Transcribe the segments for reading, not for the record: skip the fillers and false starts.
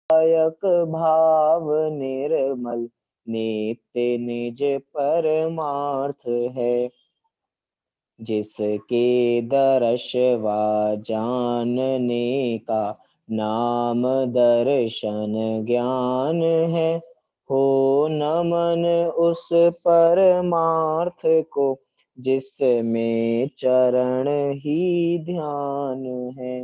दायक भाव निर्मल नित्य निज परमार्थ है। जिसके दर्श वा जानने का नाम दर्शन ज्ञान है। हो नमन उस परमार्थ को जिसमें चरण ही ध्यान है।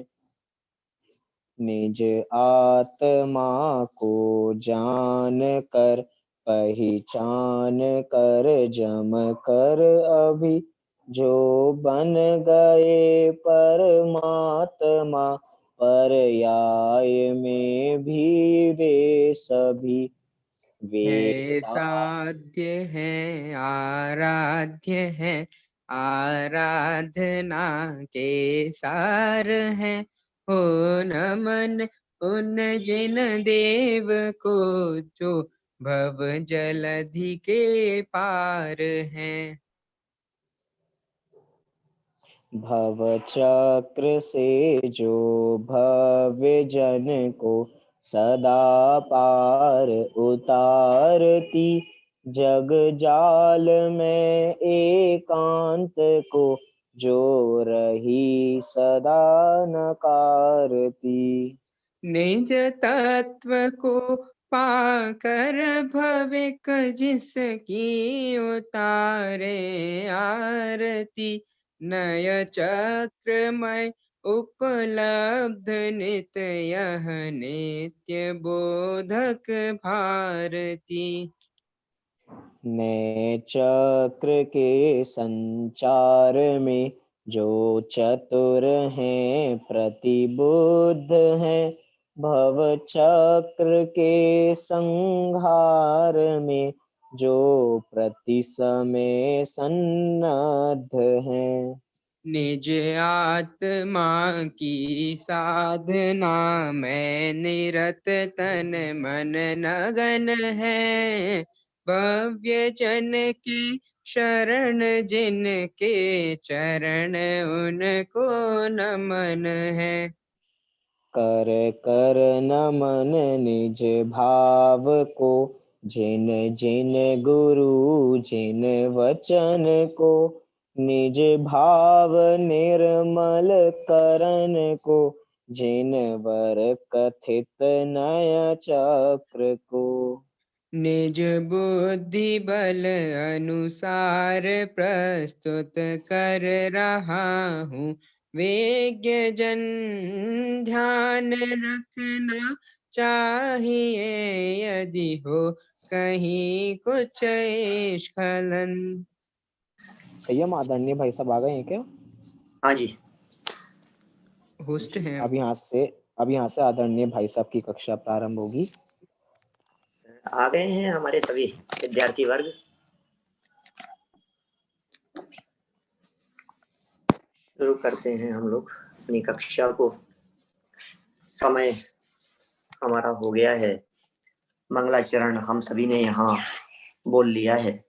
निज आत्मा को जान कर पहचान कर जम कर अभी जो बन गए परमात्मा पर्याय में भी वे सभी है साध्य है आराध्य है, आराधना के सार है। हो नमन उन जिन देव को जो भव जलधि के पार हैं। भव चक्र से जो भव्य जन को सदा पार उतारती, जग जाल में एकांत को जो रही सदा नकारती। निज तत्व को पाकर भविक जिसकी उतारे आरती, नय चक्रमय उपलब्ध नित यह नित्य बोधक भारती। नए चक्र के संचार में जो चतुर हैं प्रतिबुद्ध हैं, भव चक्र के संहार में जो प्रति समय सन्नद्ध हैं। निज आत्मा की साधना में निरत तन मन नगन है। भव्य जन की शरण जिनके चरण उनको नमन है। कर कर नमन निज भाव को जिन जिन गुरु जिन वचन को, निज भाव निर्मल करन को जिन वर कथित नय चक्र को। निज बुद्धि बल अनुसार प्रस्तुत कर रहा हूँ वेज्ञ जन। ध्यान रखना चाहिए यदि हो कहीं कुछ स्खलन। संयम आदरणीय भाई साहब आ गए हैं क्या? हाँ जी, होस्ट हैं। अब यहाँ से आदरणीय भाई साहब की कक्षा प्रारंभ होगी। आ गए हैं हमारे सभी विद्यार्थी वर्ग। शुरू करते हैं हम लोग अपनी कक्षा को। समय हमारा हो गया है, मंगलाचरण हम सभी ने यहाँ बोल लिया है।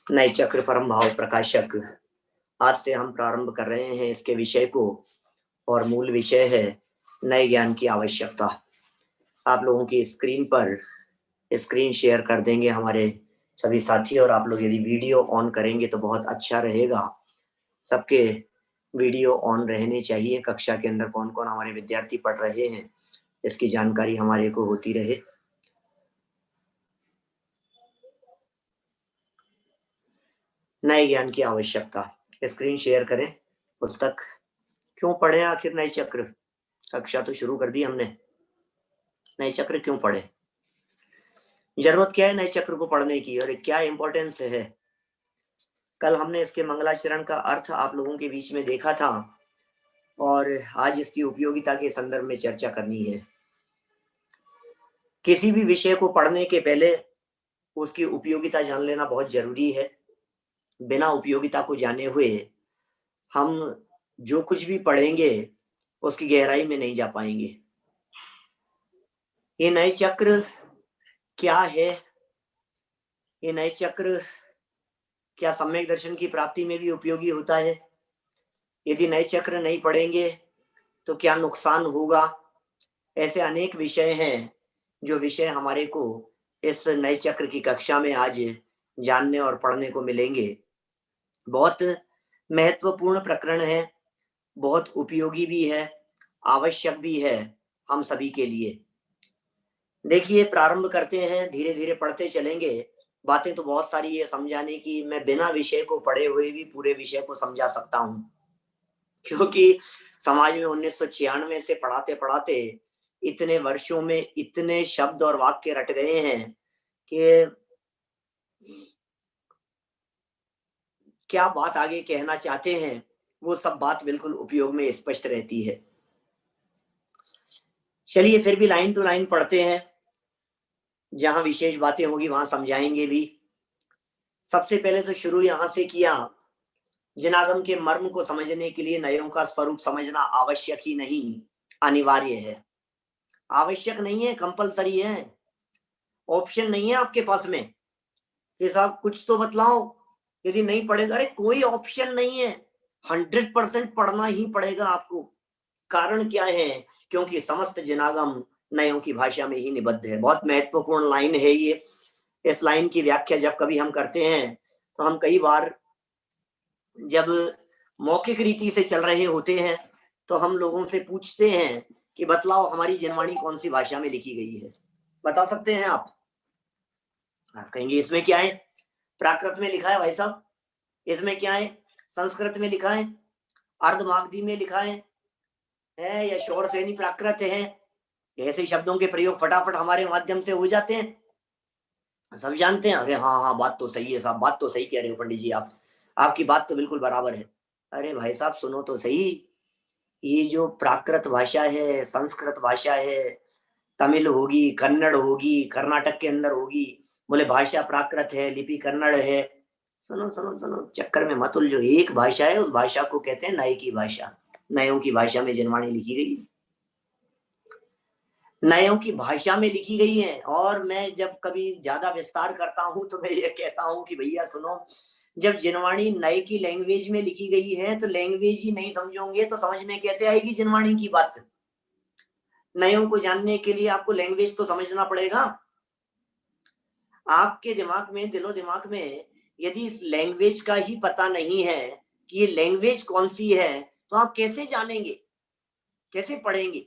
नए चक्र परम भाव प्रकाशक, आज से हम प्रारंभ कर रहे हैं इसके विषय को, और मूल विषय है नए ज्ञान की आवश्यकता। आप लोगों की स्क्रीन पर स्क्रीन शेयर कर देंगे हमारे सभी साथी, और आप लोग यदि वीडियो ऑन करेंगे तो बहुत अच्छा रहेगा। सबके वीडियो ऑन रहने चाहिए। कक्षा के अंदर कौन कौन हमारे विद्यार्थी पढ़ रहे हैं इसकी जानकारी हमारे को होती रहे। नए ज्ञान की आवश्यकता, स्क्रीन शेयर करें। पुस्तक क्यों पढ़े आखिर नए चक्र? कक्षा तो शुरू कर दी हमने, नए चक्र क्यों पढ़े? जरूरत क्या है नए चक्र को पढ़ने की, और क्या इंपॉर्टेंस है? कल हमने इसके मंगलाचरण का अर्थ आप लोगों के बीच में देखा था, और आज इसकी उपयोगिता के संदर्भ में चर्चा करनी है। किसी भी विषय को पढ़ने के पहले उसकी उपयोगिता जान लेना बहुत जरूरी है। बिना उपयोगिता को जाने हुए हम जो कुछ भी पढ़ेंगे उसकी गहराई में नहीं जा पाएंगे। ये नए चक्र क्या है? ये नए चक्र क्या सम्यक दर्शन की प्राप्ति में भी उपयोगी होता है? यदि नए चक्र नहीं पढ़ेंगे तो क्या नुकसान होगा। ऐसे अनेक विषय हैं जो विषय हमारे को इस नए चक्र की कक्षा में आज जानने और पढ़ने को मिलेंगे। बहुत महत्वपूर्ण प्रकरण है, बहुत उपयोगी भी है, आवश्यक भी है हम सभी के लिए। देखिए, प्रारंभ करते हैं, धीरे धीरे पढ़ते चलेंगे। बातें तो बहुत सारी है समझाने की, मैं बिना विषय को पढ़े हुए भी पूरे विषय को समझा सकता हूं, क्योंकि समाज में 1996 से पढ़ाते पढ़ाते इतने वर्षों में इतने शब्द और वाक्य रट गए हैं कि क्या बात आगे कहना चाहते हैं वो सब बात बिल्कुल उपयोग में स्पष्ट रहती है। चलिए फिर भी लाइन टू लाइन पढ़ते हैं, जहां विशेष बातें होगी वहां समझाएंगे भी। सबसे पहले तो शुरू यहां से किया, जनागम के मर्म को समझने के लिए नयों का स्वरूप समझना आवश्यक ही नहीं, अनिवार्य है। आवश्यक नहीं है, कंपलसरी है, ऑप्शन नहीं है आपके पास में कि साहब कुछ तो बतलाओ, यदि नहीं पढ़ेगा, अरे कोई ऑप्शन नहीं है, 100% पढ़ना ही पड़ेगा आपको। कारण क्या है, क्योंकि समस्त जनागम नयों की भाषा में ही निबद्ध है। बहुत महत्वपूर्ण लाइन है ये। इस लाइन की व्याख्या जब कभी हम करते हैं तो हम कई बार जब मौखिक रीति से चल रहे होते हैं तो हम लोगों से पूछते हैं कि बतलाओ हमारी जनवाणी कौन सी भाषा में लिखी गई है, बता सकते हैं आप? कहेंगे इसमें क्या है, प्राकृत में लिखा है भाई साहब, इसमें क्या है, संस्कृत में लिखा है, अर्धमागधी में लिखा है या शोर सेनी प्राकृत है। ऐसे शब्दों के प्रयोग फटाफट हमारे माध्यम से हो जाते हैं, सब जानते हैं। अरे हाँ हाँ, बात तो सही है साहब, बात तो सही कह रहे हो पंडित जी, आप आपकी बात तो बिल्कुल बराबर है। अरे भाई साहब सुनो तो सही, ये जो प्राकृत भाषा है, संस्कृत भाषा है, तमिल होगी, कन्नड़ होगी, कर्नाटक के अंदर होगी, बोले भाषा प्राकृत है, लिपि कन्नड़ है। सुनो सुनो सुनो, चक्कर में मत उलझो। एक भाषा है, उस भाषा को कहते हैं नय की भाषा। नयों की भाषा में जनवाणी लिखी गई है, नयों की भाषा में लिखी गई है। और मैं जब कभी ज्यादा विस्तार करता हूं तो मैं ये कहता हूं कि भैया सुनो, जब जनवाणी नए की लैंग्वेज में लिखी गई है तो लैंग्वेज ही नहीं समझोगे तो समझ में कैसे आएगी जनवाणी की बात। नयों को जानने के लिए आपको लैंग्वेज तो समझना पड़ेगा। आपके दिमाग में, दिलो दिमाग में यदि इस लैंग्वेज का ही पता नहीं है कि ये लैंग्वेज कौन सी है, तो आप कैसे जानेंगे, कैसे पढ़ेंगे?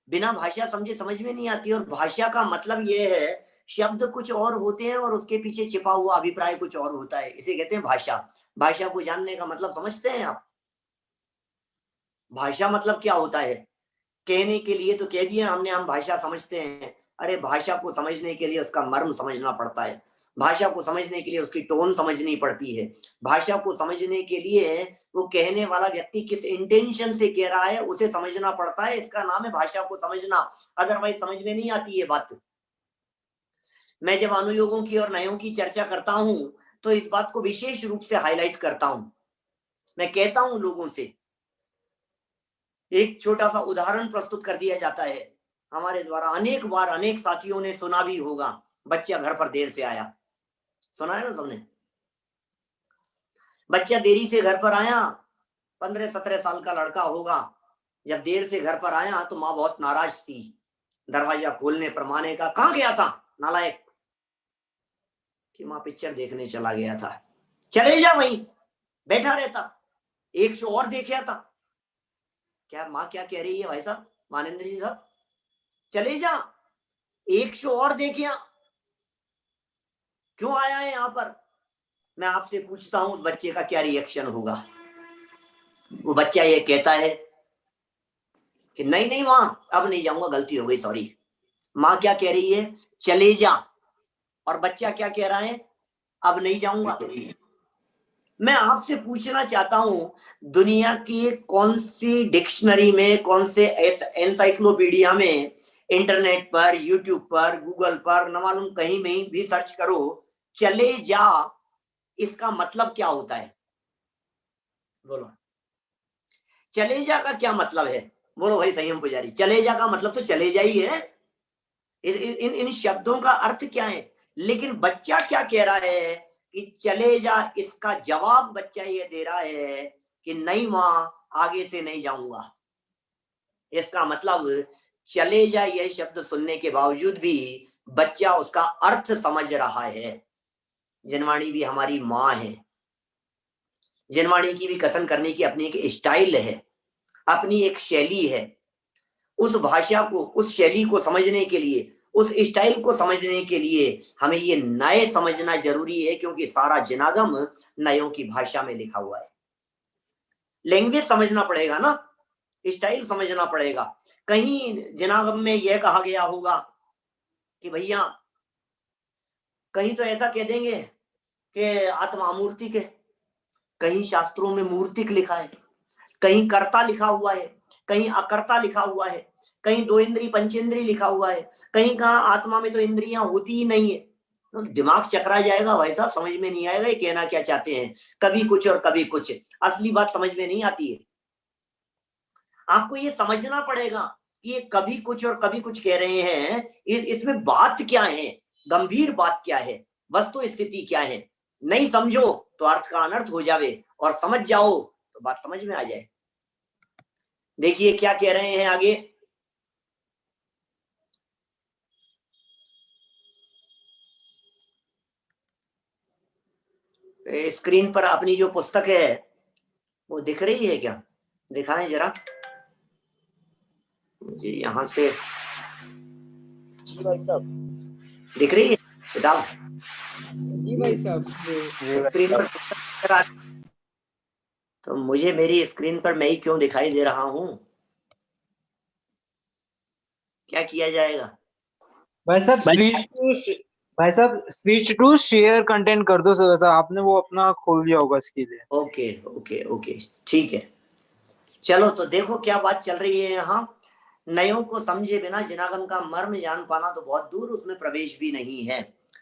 बिना भाषा समझे समझ में नहीं आती। और भाषा का मतलब ये है, शब्द कुछ और होते हैं और उसके पीछे छिपा हुआ अभिप्राय कुछ और होता है, इसे कहते हैं भाषा। भाषा को जानने का मतलब समझते हैं आप? भाषा मतलब क्या होता है? कहने के लिए तो कह दिया हमने, हम भाषा समझते हैं। अरे भाषा को समझने के लिए उसका मर्म समझना पड़ता है, भाषा को समझने के लिए उसकी टोन समझनी पड़ती है, भाषा को समझने के लिए वो कहने वाला व्यक्ति किस इंटेंशन से कह रहा है उसे समझना पड़ता है। इसका नाम है भाषा को समझना, अदरवाइज समझ में नहीं आती ये बात। मैं जब अनुयोगों की और नयों की चर्चा करता हूं तो इस बात को विशेष रूप से हाईलाइट करता हूं। मैं कहता हूं लोगों से, एक छोटा सा उदाहरण प्रस्तुत कर दिया जाता है हमारे द्वारा, अनेक बार अनेक साथियों ने सुना भी होगा। बच्चा घर पर देर से आया, सुना है ना सबने? बच्चा देरी से घर पर आया, 15-17 साल का लड़का होगा। जब देर से घर पर आया तो माँ बहुत नाराज थी। दरवाजा खोलने पर माँ ने कहा, कहाँ गया था नालायक? कि माँ पिक्चर देखने चला गया था। चले जा, वहीं बैठा रहता, एक शो और देखा था। क्या माँ क्या कह रही है भाई साहब, मानेंद्र जी साहब? चले जा, एक शो और देखिया, क्यों आया है यहाँ पर? मैं आपसे पूछता हूं उस बच्चे का क्या रिएक्शन होगा? वो बच्चा ये कहता है कि नहीं नहीं माँ, अब नहीं जाऊंगा, गलती हो गई, सॉरी। माँ क्या कह रही है? चले जा। और बच्चा क्या कह रहा है? अब नहीं जाऊंगा। मैं आपसे पूछना चाहता हूं, दुनिया की कौन सी डिक्शनरी में, कौन से एनसाइक्लोपीडिया में, इंटरनेट पर, यूट्यूब पर, गूगल पर, न मालूम कहीं में भी सर्च करो, चले जा इसका मतलब क्या होता है? बोलो, चले जा का क्या मतलब है? बोलो भाई संयम पुजारी, चले जा का मतलब तो चले जा ही है। इन शब्दों का अर्थ क्या है? लेकिन बच्चा क्या कह रहा है कि चले जा, इसका जवाब बच्चा ये दे रहा है कि नहीं माँ, आगे से नहीं जाऊंगा। इसका मतलब चले जा यह शब्द सुनने के बावजूद भी बच्चा उसका अर्थ समझ रहा है। जिनवाणी भी हमारी माँ है, जिनवाणी की भी कथन करने की अपनी एक स्टाइल है, अपनी एक शैली है। उस भाषा को, उस शैली को समझने के लिए, उस स्टाइल को समझने के लिए हमें ये नए समझना जरूरी है, क्योंकि सारा जिनागम नयों की भाषा में लिखा हुआ है। लैंग्वेज समझना पड़ेगा ना, स्टाइल समझना पड़ेगा। कहीं जिनागम में यह कहा गया होगा कि भैया, कहीं तो ऐसा कह देंगे कि आत्मा अमूर्तिक है, कहीं शास्त्रों में मूर्तिक लिखा है, कहीं कर्ता लिखा हुआ है, कहीं अकर्ता लिखा हुआ है, कहीं दो इंद्री पंचेंद्री लिखा हुआ है, कहीं कहा आत्मा में तो इंद्रियां होती ही नहीं है। तो दिमाग चकरा जाएगा भाई साहब, समझ में नहीं आएगा ये कहना क्या चाहते हैं। कभी कुछ और कभी कुछ, असली बात समझ में नहीं आती है। आपको ये समझना पड़ेगा कि ये कभी कुछ और कभी कुछ कह रहे हैं, इसमें बात क्या है, गंभीर बात क्या है, वस्तु स्थिति क्या है। नहीं समझो तो अर्थ का अनर्थ हो जावे, और समझ जाओ तो बात समझ में आ जाए। देखिए क्या कह रहे हैं आगे। स्क्रीन पर अपनी जो पुस्तक है वो दिख रही है क्या? दिखाएं जरा जी, यहां से जी भाई साहब। दिख रही है किताब? जी भाई साहब। स्क्रीन पर पुस्तक आ, तो मुझे मेरी स्क्रीन पर मैं ही क्यों दिखाई दे रहा हूं? क्या किया जाएगा? भाई साहब स्विच टू शेयर कंटेंट कर दो सर, आपने वो अपना खोल दिया होगा इसके लिए। ओके ओके ओके, ठीक है। चलो तो देखो क्या बात चल रही है यहाँ। नयों को समझे बिना जिनागम का मर्म जान पाना तो बहुत दूर, उसमें प्रवेश भी नहीं है।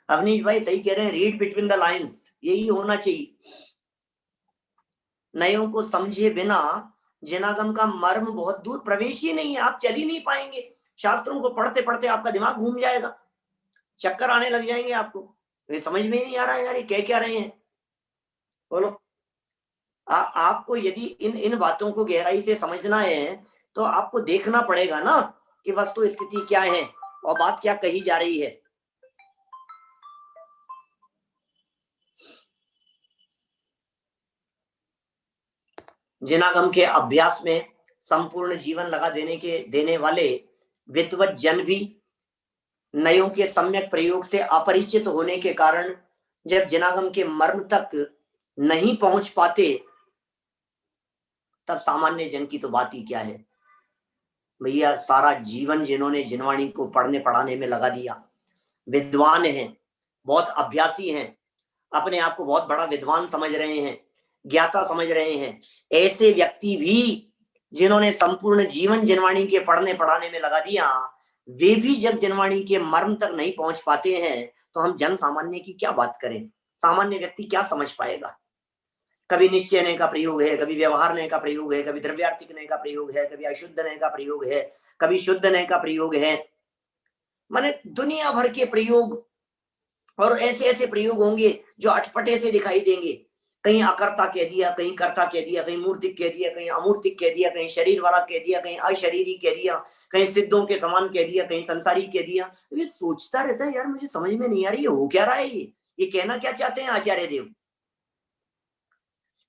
अवनीश भाई सही कह रहे हैं, रीड बिटवीन द लाइंस, यही होना चाहिए। नयों को समझे बिना जिनागम का मर्म बहुत दूर, प्रवेश ही नहीं है, आप चल ही नहीं पाएंगे। शास्त्रों को पढ़ते पढ़ते आपका दिमाग घूम जाएगा, चक्कर आने लग जाएंगे आपको, ये समझ में ही नहीं आ रहा है यार ये कह क्या रहे हैं। बोलो, आपको यदि इन बातों को गहराई से समझना है तो आपको देखना पड़ेगा ना कि वस्तु स्थिति क्या है और बात क्या कही जा रही है। जिनागम के अभ्यास में संपूर्ण जीवन लगा देने वाले विद्वत जन भी नयों के सम्यक प्रयोग से अपरिचित होने के कारण जब जिनागम के मर्म तक नहीं पहुंच पाते, तब सामान्य जन की तो बात ही क्या है। भैया सारा जीवन जिन्होंने जिनवाणी को पढ़ने पढ़ाने में लगा दिया, विद्वान हैं, बहुत अभ्यासी हैं, अपने आप को बहुत बड़ा विद्वान समझ रहे हैं, ज्ञाता समझ रहे हैं, ऐसे व्यक्ति भी जिन्होंने संपूर्ण जीवन जिनवाणी के पढ़ने पढ़ाने में लगा दिया, वे भी जब जिनवाणी के मर्म तक नहीं पहुंच पाते हैं तो हम जन सामान्य की क्या बात करें। सामान्य व्यक्ति क्या समझ पाएगा। कभी निश्चय नय का प्रयोग है, कभी व्यवहार नय का प्रयोग है, कभी द्रव्यार्थिक नय का प्रयोग है, कभी अशुद्ध नय का प्रयोग है, कभी शुद्ध नय का प्रयोग है। माने दुनिया भर के प्रयोग, और ऐसे ऐसे प्रयोग होंगे जो अटपटे से दिखाई देंगे। कहीं अकर्ता कह दिया, कहीं कर्ता कह दिया, कहीं मूर्तिक कह दिया, कहीं अमूर्तिक कह दिया, कहीं शरीर वाला कह दिया, कहीं अशरीरी कह दिया, कहीं सिद्धों के समान कह दिया, कहीं संसारी कह दिया। ये सोचता रहता है यार, मुझे समझ में नहीं आ रही है हो क्या रहा है, ये कहना क्या चाहते हैं आचार्य देव।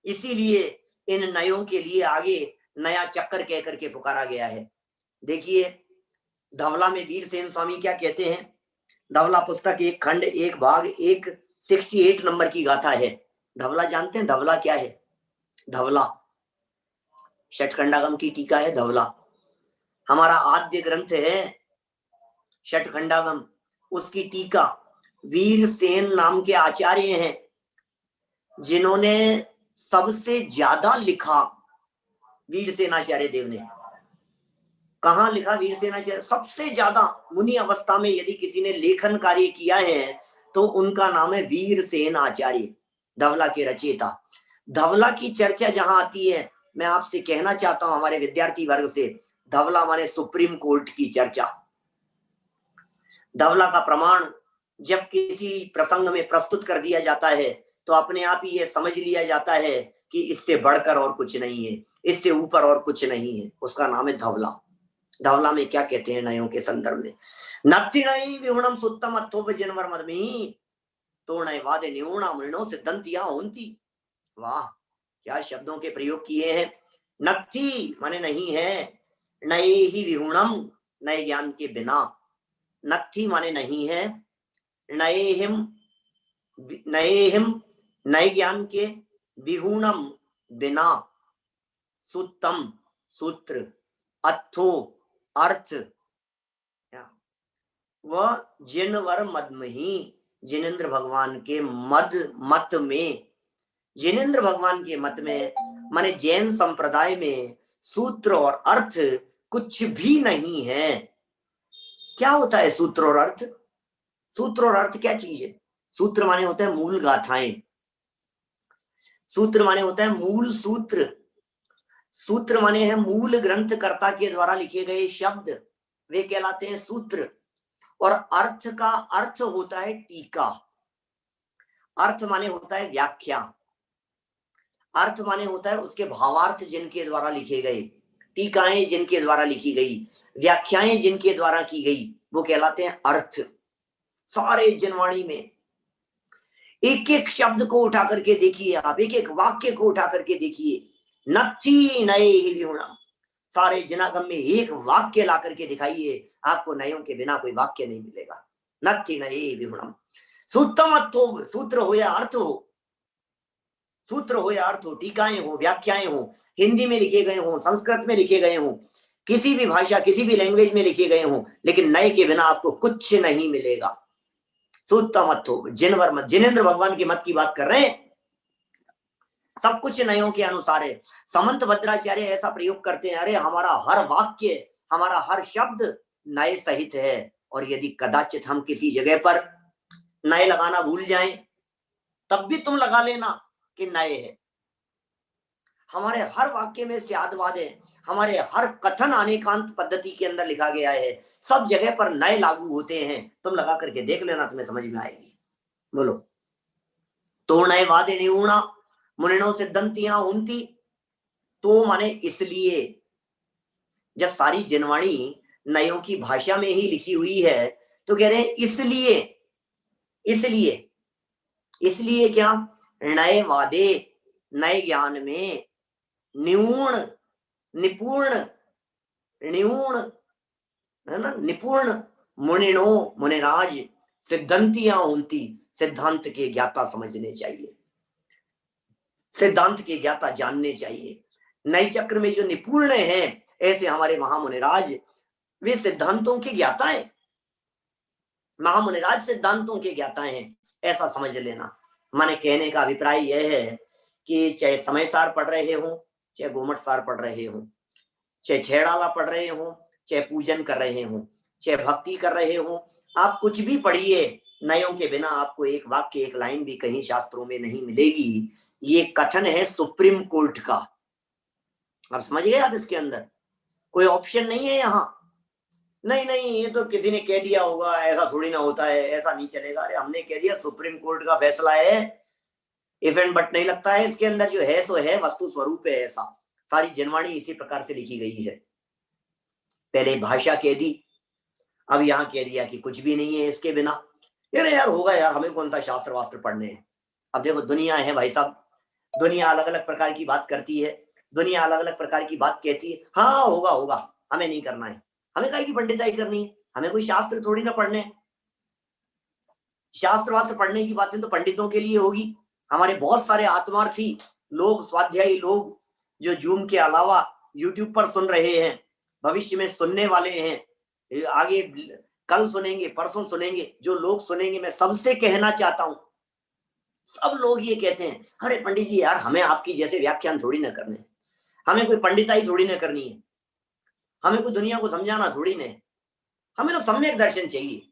इसीलिए इन नयों के लिए आगे नया चक्कर कह करके पुकारा गया है। देखिए धवला में वीरसेन स्वामी क्या कहते हैं। धवला पुस्तक एक खंड एक भाग 168 नंबर की गाथा है। धवला जानते हैं धवला क्या है? धवला षटखंडागम की टीका है। धवला हमारा आद्य ग्रंथ है षटखंडागम, उसकी टीका वीरसेन नाम के आचार्य हैं जिन्होंने सबसे ज्यादा लिखा। वीरसेन आचार्य देव ने कहाँ लिखा? वीरसेन आचार्य सबसे ज्यादा मुनि अवस्था में यदि किसी ने लेखन कार्य किया है तो उनका नाम है वीरसेन आचार्य, धवला के रचयिता। धवला की चर्चा जहां आती है, मैं आपसे कहना चाहता हूं हमारे विद्यार्थी वर्ग से, धवला माने सुप्रीम कोर्ट की चर्चा। धवला का प्रमाण जब किसी प्रसंग में प्रस्तुत कर दिया जाता है तो अपने आप ही ये समझ लिया जाता है कि इससे बढ़कर और कुछ नहीं है, इससे ऊपर और कुछ नहीं है। उसका नाम है धवला। धवला में क्या कहते हैं नयों के संदर्भ में, नत्थि नई विहुणम सुत्तम अथोप जनवर मदमी तो नय वादे निहुणा मृणो सिद्धंतिया होंती। वाह, क्या शब्दों के प्रयोग किए हैं। नत्थि माने नहीं है, नए ही विहुणम नए ज्ञान के बिना, नत्थि माने नहीं है, नए हिम नए ज्ञान के, विहुणम बिना, सुत्तम सूत्र, अथो अर्थ, वह जिनवर मदमही जिनेन्द्र भगवान के मत में, जिनेन्द्र भगवान के मत में माने जैन संप्रदाय में सूत्र और अर्थ कुछ भी नहीं है। क्या होता है सूत्र और अर्थ? सूत्र और अर्थ क्या चीज है? सूत्र माने होता है मूल गाथाएं, सूत्र माने होता है मूल सूत्र, सूत्र माने है मूल ग्रंथकर्ता के द्वारा लिखे गए शब्द, वे कहलाते हैं सूत्र। और अर्थ का अर्थ होता है टीका, अर्थ माने होता है व्याख्या, अर्थ माने होता है उसके भावार्थ जिनके द्वारा लिखे गए, टीकाएं जिनके द्वारा लिखी गई, व्याख्याएं जिनके द्वारा की गई, वो कहलाते हैं अर्थ। सारे जनवाणी में एक एक शब्द को उठा करके देखिए आप, एक एक वाक्य को उठा करके देखिए, नत्थि नए ही विहुणम, सारे जनागम में एक वाक्य ला करके दिखाइए, आपको नयों के बिना कोई वाक्य नहीं मिलेगा। नत्थि नए विहुणम सूत्रम अर्थो, सूत्र हो या अर्थ हो, सूत्र हो या अर्थ हो, टीकाएं हो, व्याख्याएं हो, हिंदी में लिखे गए हो, संस्कृत में लिखे गए हो, किसी भी भाषा किसी भी लैंग्वेज में लिखे गए हो, लेकिन नए के बिना आपको कुछ नहीं मिलेगा। सूत्रम अर्थो जिनवर मत, जिनेन्द्र भगवान के मत की बात कर रहे हैं, सब कुछ नयों के अनुसार है। समंत भद्राचार्य ऐसा प्रयोग करते हैं, अरे हमारा हर वाक्य, हमारा हर शब्द नए सहित है, और यदि कदाचित हम किसी जगह पर नए लगाना भूल जाएं तब भी तुम लगा लेना कि नए है। हमारे हर वाक्य में स्यादवाद है, हमारे हर कथन अनेकांत पद्धति के अंदर लिखा गया है, सब जगह पर नए लागू होते हैं, तुम लगा करके देख लेना, तुम्हें समझ में आएगी। बोलो, तो नए वादे निहुणा मुनिनो सिद्धंतिया होंती, तो माने इसलिए, जब सारी जनवाणी नयों की भाषा में ही लिखी हुई है तो कह रहे हैं इसलिए, इसलिए, इसलिए क्या, नए वादे नए ज्ञान में, निपुण, निपुण, निपुण है ना, निपुण मुनिनो मुनिराज सिद्धांतियां होंती, सिद्धांत के ज्ञाता समझने चाहिए, सिद्धांत के ज्ञाता जानने चाहिए। नई चक्र में जो निपुण हैं ऐसे हमारे महामुनिराज, वे सिद्धांतों के ज्ञाता हैं, महामुनिराज सिद्धांतों के ज्ञाता हैं, ऐसा समझ लेना। माने कहने का अभिप्राय यह है कि चाहे समय सार पढ़ रहे हो, चाहे गोमट सार पढ़ रहे हो, चाहे छेड़ाला पढ़ रहे हो, चाहे पूजन कर रहे हो, चाहे भक्ति कर रहे हो, आप कुछ भी पढ़िए, नयों के बिना आपको एक वाक्य एक लाइन भी कहीं शास्त्रों में नहीं मिलेगी। ये कथन है सुप्रीम कोर्ट का, आप समझ गए? आप इसके अंदर कोई ऑप्शन नहीं है यहाँ, नहीं नहीं ये तो किसी ने कह दिया होगा, ऐसा थोड़ी ना होता है, ऐसा नहीं चलेगा। अरे हमने कह दिया, सुप्रीम कोर्ट का फैसला है, इफ एंड बट नहीं लगता है इसके अंदर, जो है सो है, वस्तु स्वरूप है ऐसा। सारी जनवाणी इसी प्रकार से लिखी गई है। पहले भाषा कह दी, अब यहाँ कह दिया कि कुछ भी नहीं है इसके बिना। अरे यार होगा यार, हमें कौन सा शास्त्र वास्त्र पढ़ने हैं। अब देखो दुनिया है भाई साहब, दुनिया अलग अलग प्रकार की बात करती है, दुनिया अलग अलग प्रकार की बात कहती है। हाँ होगा होगा, हमें नहीं करना है, हमें काहे की पंडिताई करनी है, हमें कोई शास्त्र थोड़ी ना पढ़ने। शास्त्र वास्त्र पढ़ने की बातें तो पंडितों के लिए होगी। हमारे बहुत सारे आत्मार्थी लोग, स्वाध्यायी लोग जो जूम के अलावा यूट्यूब पर सुन रहे हैं, भविष्य में सुनने वाले हैं, आगे कल सुनेंगे, परसों सुनेंगे, जो लोग सुनेंगे, मैं सबसे कहना चाहता हूं, सब लोग ये कहते हैं, अरे पंडित जी यार हमें आपकी जैसे व्याख्यान थोड़ी ना करने, हमें कोई पंडिताई थोड़ी ना करनी है, हमें कोई दुनिया को समझाना थोड़ी ना, हमें तो सम्यक दर्शन चाहिए।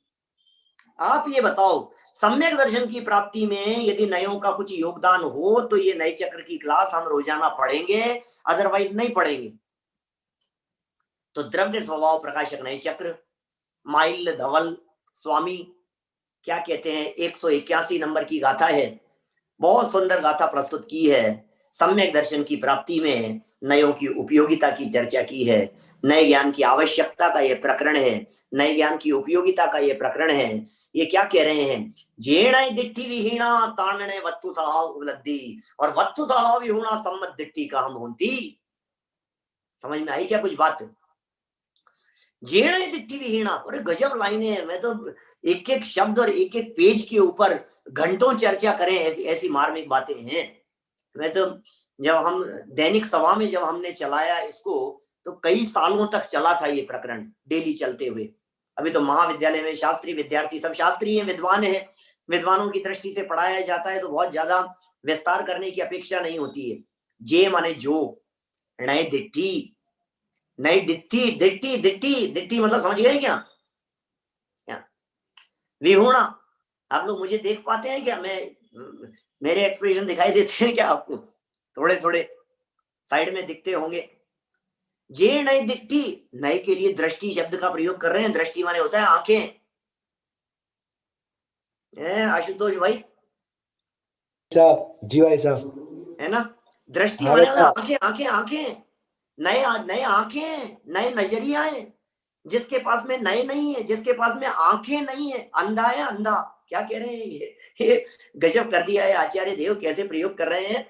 आप ये बताओ, सम्यक दर्शन की प्राप्ति में यदि नयों का कुछ योगदान हो तो ये नए चक्र की क्लास हम रोजाना पढ़ेंगे, अदरवाइज नहीं पढ़ेंगे। तो द्रव्य स्वभाव प्रकाशक नए चक्र, माइल धवल स्वामी क्या कहते हैं, 181 नंबर की गाथा है, बहुत सुंदर गाथा प्रस्तुत की है। सम्यक दर्शन की प्राप्ति में नयों की उपयोगिता की चर्चा की है। नए ज्ञान की आवश्यकता का यह प्रकरण है, नए ज्ञान की उपयोगिता का यह प्रकरण है। ये क्या कह रहे हैं? जेण दिट्ठी विहीणा ताणने वत्तु सहाव उपलब्धि, और वत्तु सहाव विहूणा सम्मत दिट्ठी का हम होती। समझ में आई क्या कुछ बात? जेण दिट्ठी विहीणा, और गजब लाइनें हैं। मैं तो एक एक शब्द और एक एक पेज के ऊपर घंटों चर्चा करें, ऐसी ऐसी मार्मिक बातें हैं। मैं तो जब हम दैनिक सभा में जब हमने चलाया इसको, तो कई सालों तक चला था ये प्रकरण डेली चलते हुए। अभी तो महाविद्यालय में शास्त्री विद्यार्थी सब शास्त्री हैं, विद्वान हैं, विद्वानों की दृष्टि से पढ़ाया जाता है, तो बहुत ज्यादा विस्तार करने की अपेक्षा नहीं होती है। जे माने जो, नए दिट्ठी, नई दिट्ठी, दिट्ठी दिट्ठी दिट्ठी मतलब समझ गए क्या? विहूणा, आप लोग मुझे देख पाते हैं क्या? मेरे एक्सप्रेशन दिखाई देते हैं क्या आपको? थोड़े थोड़े साइड में दिखते होंगे। जे नई दिट्ठी, नए के लिए दृष्टि शब्द का प्रयोग कर रहे हैं। दृष्टि माने होता है आंखें। आशुतोष भाई, जी भाई साहब, है ना? दृष्टि हाँ माने भाई साहब। आंखें, आंखें, आंखें, नए नए आंखें, नए नजरिया है। जिसके पास में नए नहीं है, जिसके पास में आंखें नहीं है, अंधा है, अंधा। क्या कह रहे हैं ये गजब कर दिया है आचार्य देव, कैसे प्रयोग कर रहे हैं।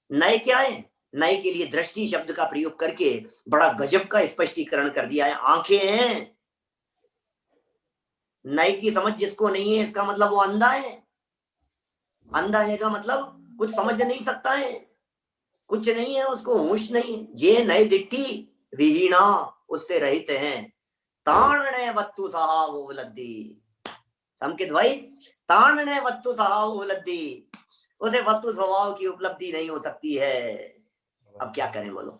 नए क्या है? नए के लिए दृष्टि शब्द का प्रयोग करके बड़ा गजब का स्पष्टीकरण कर दिया है। आंखें हैं, नए की समझ जिसको नहीं है, इसका मतलब वो अंधा है। अंधा है का मतलब कुछ समझ नहीं सकता है, कुछ नहीं है, उसको होश नहीं। जे नए दिट्ठी विहीणा, उससे रहित हैं। ताणने वत्तु सहाव उपलब्धि, समकित भाई, ताणने वत्तु सहाव उपलब्धि, उसे वस्तु स्वभाव की उपलब्धि नहीं हो सकती है। अब क्या करें बोलो?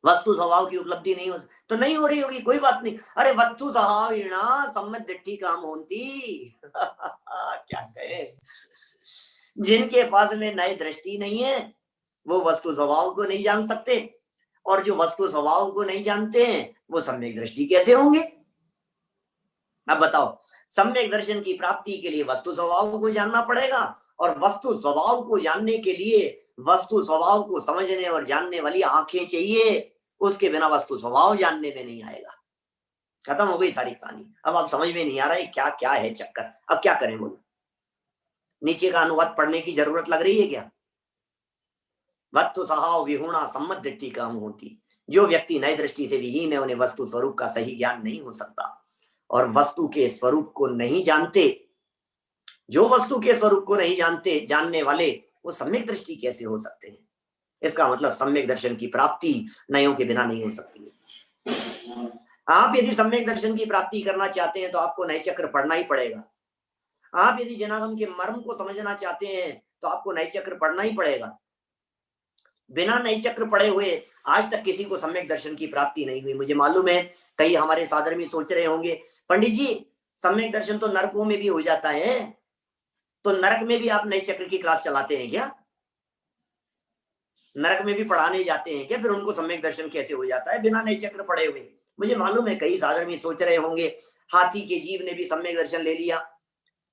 वस्तु स्वभाव की उपलब्धि नहीं हो तो नहीं हो रही होगी, कोई बात नहीं। अरे वस्तु स्वभाव सम्मत दिट्ठी काम होती क्या कहे? जिनके पास में नई दृष्टि नहीं है, वो वस्तु स्वभाव को नहीं जान सकते, और जो वस्तु स्वभाव को नहीं जानते हैं, वो सम्यक दृष्टि कैसे होंगे? अब बताओ, सम्यक दर्शन की प्राप्ति के लिए वस्तु स्वभाव को जानना पड़ेगा, और वस्तु स्वभाव को जानने के लिए वस्तु स्वभाव को समझने और जानने वाली आंखें चाहिए। उसके बिना वस्तु स्वभाव जानने में नहीं आएगा। खत्म हो गई सारी कहानी। अब आप समझ में नहीं आ रहा है क्या क्या है चक्कर। अब क्या करें बोलो? नीचे का अनुवाद पढ़ने की जरूरत लग रही है क्या? वस्तु स्वभाव विहूणा सम्मत दृष्टि काम होती। जो व्यक्ति नई दृष्टि से विहीन है, उन्हें वस्तु स्वरूप का सही ज्ञान नहीं हो सकता, और वस्तु के स्वरूप को नहीं जानते, जो वस्तु के स्वरूप को नहीं जानते, जानने वाले, वो सम्यक दृष्टि कैसे हो सकते हैं? इसका मतलब सम्यक दर्शन की प्राप्ति नयों के बिना नहीं हो सकती है। आप यदि सम्यक दर्शन की प्राप्ति करना चाहते हैं, तो आपको नए चक्र पढ़ना ही पड़ेगा। आप यदि जनागम के मर्म को समझना चाहते हैं, तो आपको नए चक्र पढ़ना ही पड़ेगा। बिना नए चक्र पढ़े हुए आज तक किसी को सम्यक दर्शन की प्राप्ति नहीं हुई। मुझे मालूम है कई हमारे साधर में सोच रहे होंगे, पंडित जी सम्यक दर्शन तो नरकों में भी हो जाता है, तो नरक में भी आप नए चक्र की क्लास चलाते हैं क्या? नरक में भी पढ़ाने जाते हैं क्या? फिर उनको सम्यक दर्शन कैसे हो जाता है बिना नए चक्र पढ़े हुए? मुझे मालूम है कई साधर में सोच रहे होंगे, हाथी के जीव ने भी सम्यक दर्शन ले लिया,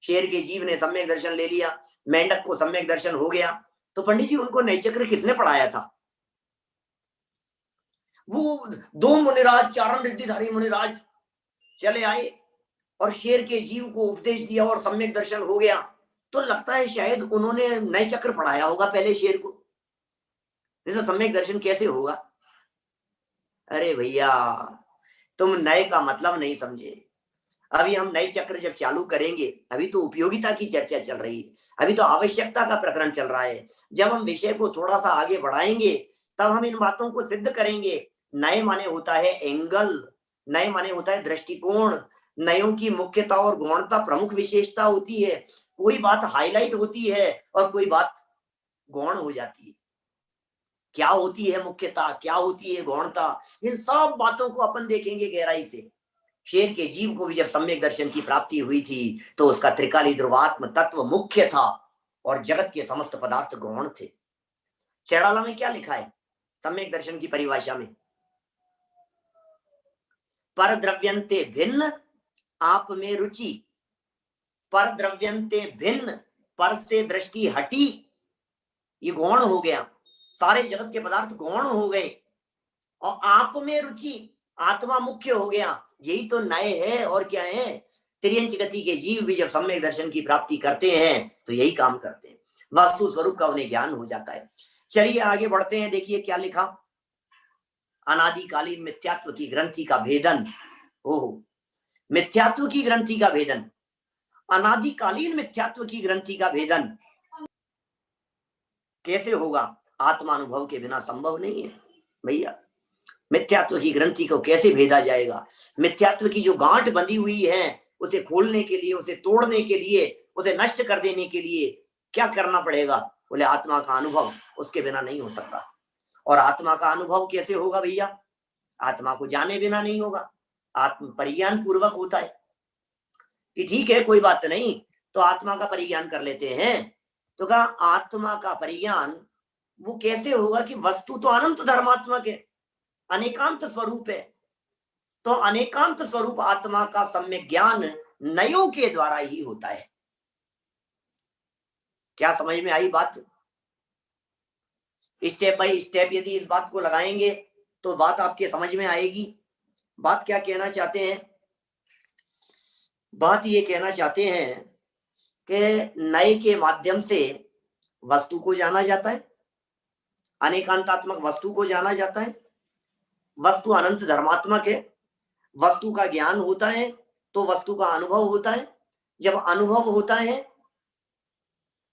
शेर के जीव ने सम्यक दर्शन ले लिया, मेंढक को सम्यक दर्शन हो गया, तो पंडित जी उनको नए चक्र किसने पढ़ाया था? वो दो मुनिराज, चारण रिद्धिधारी मुनिराज चले आए और शेर के जीव को उपदेश दिया और सम्यक दर्शन हो गया। तो लगता है शायद उन्होंने नए चक्र पढ़ाया होगा पहले शेर को, जैसे सम्यक दर्शन कैसे होगा? अरे भैया, तुम नए का मतलब नहीं समझे। अभी हम नए चक्र जब चालू करेंगे, अभी तो उपयोगिता की चर्चा चल रही है, अभी तो आवश्यकता का प्रकरण चल रहा है। जब हम विषय को थोड़ा सा आगे बढ़ाएंगे, तब हम इन बातों को सिद्ध करेंगे। नए माने होता है एंगल, नए माने होता है दृष्टिकोण। नयों की मुख्यता और गौणता प्रमुख विशेषता होती है। कोई बात हाईलाइट होती है और कोई बात गौण हो जाती है। क्या होती है मुख्यता, क्या होती है गौणता, इन सब बातों को अपन देखेंगे गहराई से। शेर के जीव को भी जब सम्यक दर्शन की प्राप्ति हुई थी, तो उसका त्रिकाली ध्रुवात्म तत्व मुख्य था और जगत के समस्त पदार्थ गौण थे। चैड़ाला में क्या लिखा है सम्यक दर्शन की परिभाषा में? पर द्रव्यंते भिन्न आप में रुचि, पर द्रव्यंते भिन्न, पर से दृष्टि हटी, ये गौण हो गया, सारे जगत के पदार्थ गौण हो गए और आप में रुचि, आत्मा मुख्य हो गया। यही तो नए है और क्या है। त्रियंच गति के जीव भी जब सम्यक दर्शन की प्राप्ति करते हैं तो यही काम करते हैं, वस्तु स्वरूप का उन्हें ज्ञान हो जाता है। चलिए आगे बढ़ते हैं, देखिए क्या लिखा। अनादिकालीन मिथ्यात्व की ग्रंथि का भेदन। ओहो, मिथ्यात्व की ग्रंथि का भेदन, अनादिकालीन मिथ्यात्व की ग्रंथि का भेदन कैसे होगा? आत्मानुभव के बिना संभव नहीं है भैया। मिथ्यात्व की ग्रंथि को कैसे भेदा जाएगा? मिथ्यात्व की जो गांठ बंधी हुई है उसे खोलने के लिए, उसे तोड़ने के लिए, उसे नष्ट कर देने के लिए क्या करना पड़ेगा? बोले आत्मा का अनुभव, उसके बिना नहीं हो सकता। और आत्मा का अनुभव कैसे होगा भैया? आत्मा को जाने बिना नहीं होगा, आत्म परिज्ञान पूर्वक होता है। कि ठीक है कोई बात नहीं, तो आत्मा का परिज्ञान कर लेते हैं। तो कहा आत्मा का परिज्ञान वो कैसे होगा कि वस्तु तो अनंत धर्मात्मक है, अनेकांत स्वरूप है। तो अनेकांत स्वरूप आत्मा का सम्यक ज्ञान नयों के द्वारा ही होता है। क्या समझ में आई बात? स्टेप बाय स्टेप यदि इस बात को लगाएंगे तो बात आपके समझ में आएगी। बात क्या कहना चाहते हैं? बात ये कहना चाहते हैं कि नए के माध्यम से वस्तु को जाना जाता है, अनेकांतात्मक वस्तु को जाना जाता है। वस्तु अनंत धर्मात्मक है, वस्तु का ज्ञान होता है तो वस्तु का अनुभव होता है। जब अनुभव होता है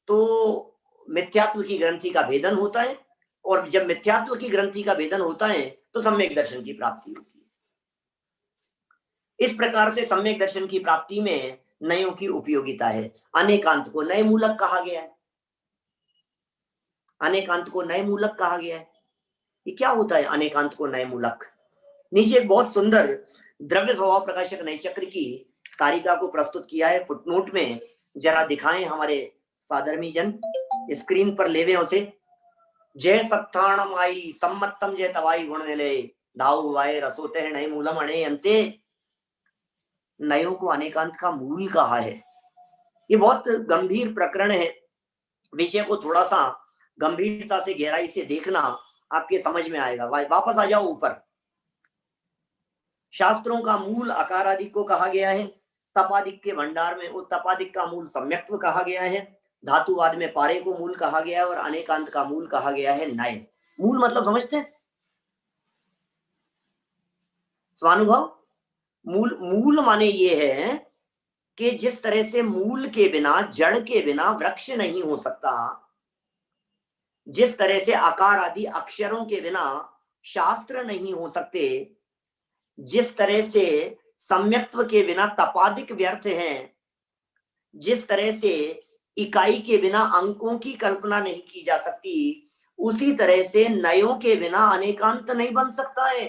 तो मिथ्यात्व की ग्रंथि का भेदन होता है, और जब मिथ्यात्व की ग्रंथि का भेदन होता है तो सम्यक दर्शन की प्राप्ति होती है। इस प्रकार से सम्यक दर्शन की प्राप्ति में नयों की उपयोगिता है। अनेकांत को नए मूलक कहा गया है, अनेकांत को नए मूलक कहा गया है। ये क्या होता है अनेकांत को नए मूलक? नीचे एक बहुत सुंदर द्रव्य स्वभाव प्रकाशक नए चक्र की कारिका को प्रस्तुत किया है फुटनोट में, जरा दिखाएं हमारे साधर्मी जन, स्क्रीन पर लेवे उसे। जय सत्थाणम आई सम्मतम जय तवाई गुण ले दाऊ वाए रसोते है नए मूलम अणे अंते। नयों को अनेकांत का मूल कहा है। ये बहुत गंभीर प्रकरण है, विषय को थोड़ा सा गंभीरता से गहराई से देखना, आपके समझ में आएगा। वापस आ जाओ ऊपर। शास्त्रों का मूल अकारादिक को कहा गया है, तपादिक के भंडार में उस तपादिक का मूल सम्यक्त्व कहा गया है, धातुवाद में पारे को मूल कहा गया है, और अनेकांत का मूल कहा गया है नय। मूल मतलब समझते हैं? स्वानुभव। मूल, मूल माने ये है कि जिस तरह से मूल के बिना, जड़ के बिना वृक्ष नहीं हो सकता, जिस तरह से आकार आदि अक्षरों के बिना शास्त्र नहीं हो सकते, जिस तरह से सम्यक्त्व के बिना तपादिक व्यर्थ हैं, जिस तरह से इकाई के बिना अंकों की कल्पना नहीं की जा सकती, उसी तरह से नयों के बिना अनेकांत नहीं बन सकता है।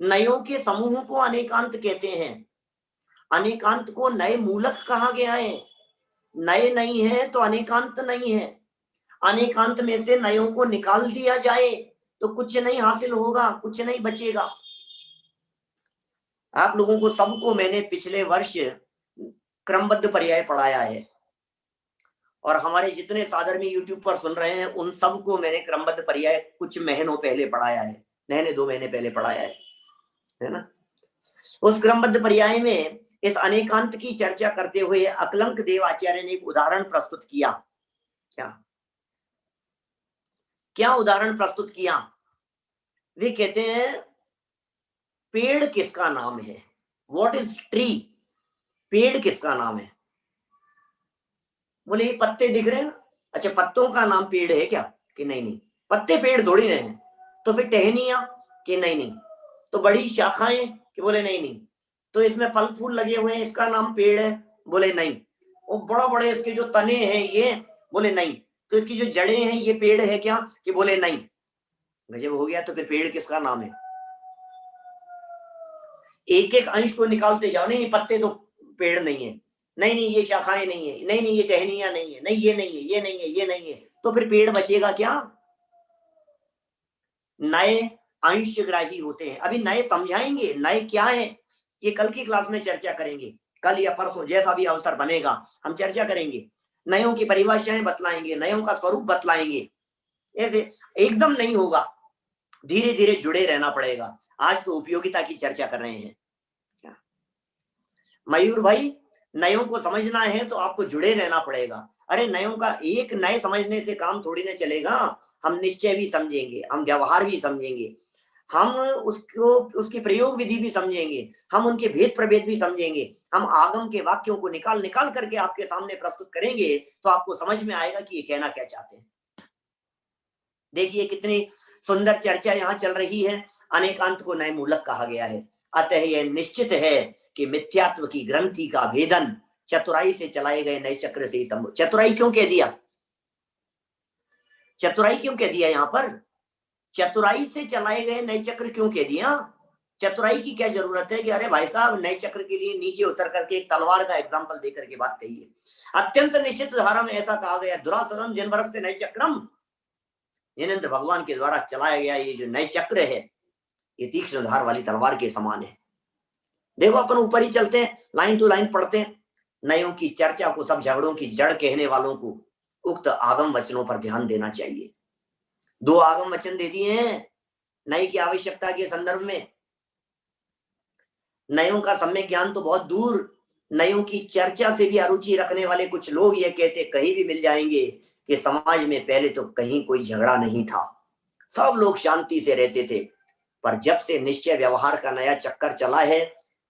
नयों के समूह को अनेकांत कहते हैं। अनेकांत को नए मूलक कहा गया है। नए नहीं है तो अनेकांत नहीं है। अनेकांत में से नयों को निकाल दिया जाए तो कुछ नहीं हासिल होगा, कुछ नहीं बचेगा। आप लोगों को सबको मैंने पिछले वर्ष क्रमबद्ध पर्याय पढ़ाया है, और हमारे जितने साधर्मी यूट्यूब पर सुन रहे हैं उन सबको मैंने क्रमबद्ध पर्याय कुछ महीनों पहले पढ़ाया है, महीने 2 महीने पहले पढ़ाया है ना। उस क्रमबद्ध पर्याय में इस अनेकांत की चर्चा करते हुए अकलंक देव आचार्य ने एक उदाहरण प्रस्तुत किया। क्या उदाहरण प्रस्तुत किया? वे कहते हैं पेड़ किसका नाम है? What is tree? पेड़ किसका नाम है? बोले ये पत्ते दिख रहे हैं ना। अच्छा, पत्तों का नाम पेड़ है क्या? कि नहीं नहीं, पत्ते पेड़ थोड़ी ना है। तो फिर टहनियां? कि नहीं नहीं। तो बड़ी शाखाएं? कि बोले नहीं नहीं। तो इसमें फल फूल लगे हुए हैं, इसका नाम पेड़ है? बोले नहीं। वो बड़ा बड़े इसके जो तने हैं ये? बोले नहीं। तो इसकी जो जड़ें हैं ये पेड़ है क्या? कि बोले नहीं। गजब हो गया। तो फिर पेड़ किसका नाम है? एक एक अंश को निकालते जाओ। नहीं नहीं, पत्ते तो पेड़ नहीं है, नहीं नहीं ये शाखाएं नहीं है, नहीं नहीं ये टहनियां नहीं है, नहीं ये नहीं है, ये नहीं है, ये नहीं है। तो फिर पेड़ बचेगा क्या? नए अंशग्राही होते हैं। अभी नए समझाएंगे, नए क्या है ये कल की क्लास में चर्चा करेंगे। कल या परसों जैसा भी अवसर बनेगा हम चर्चा करेंगे। नयों की परिभाषाएं बतलाएंगे, नयों का स्वरूप बतलाएंगे। ऐसे एकदम नहीं होगा, धीरे धीरे जुड़े रहना पड़ेगा। आज तो उपयोगिता की चर्चा कर रहे हैं क्या मयूर भाई? नयों को समझना है तो आपको जुड़े रहना पड़ेगा। अरे नयों का एक नए समझने से काम थोड़ी ना चलेगा। हम निश्चय भी समझेंगे, हम व्यवहार भी समझेंगे, हम उसको उसकी प्रयोग विधि भी समझेंगे, हम उनके भेद प्रभेद भी समझेंगे, हम आगम के वाक्यों को निकाल निकाल करके आपके सामने प्रस्तुत करेंगे, तो आपको समझ में आएगा कि ये कहना क्या चाहते हैं। देखिए कितनी सुंदर चर्चा यहाँ चल रही है। अनेकांत को नए मूलक कहा गया है। अतः यह निश्चित है कि मिथ्यात्व की ग्रंथि का भेदन चतुराई से चलाए गए नए चक्र से ही संभव। चतुराई क्यों कह दिया? चतुराई क्यों कह दिया? यहाँ पर चतुराई से चलाए गए नए चक्र क्यों कह दिया? चतुराई की क्या जरूरत है कि अरे भाई साहब नए चक्र के लिए नीचे उतर करके एक तलवार का एग्जाम्पल देकर के बात कही है। अत्यंत निश्चित धारा में ऐसा कहा गया, दुरासदम जिन वर्ष से नए चक्रम, जिनेंद्र भगवान के द्वारा चलाया गया ये जो नए चक्र है, ये तीक्ष्ण धार वाली तलवार के समान है। देखो अपन ऊपर ही चलते हैं, लाइन टू लाइन पढ़ते हैं। नयों की चर्चा को सब झगड़ों की जड़ कहने वालों को उक्त आगम वचनों पर ध्यान देना चाहिए। 2 आगम वचन दे दिए हैं नई की आवश्यकता के संदर्भ में। नयों का सम्यक ज्ञान तो बहुत दूर, नयों की चर्चा से भी अरुचि रखने वाले कुछ लोग ये कहते कहीं भी मिल जाएंगे कि समाज में पहले तो कहीं कोई झगड़ा नहीं था, सब लोग शांति से रहते थे, पर जब से निश्चय व्यवहार का नया चक्कर चला है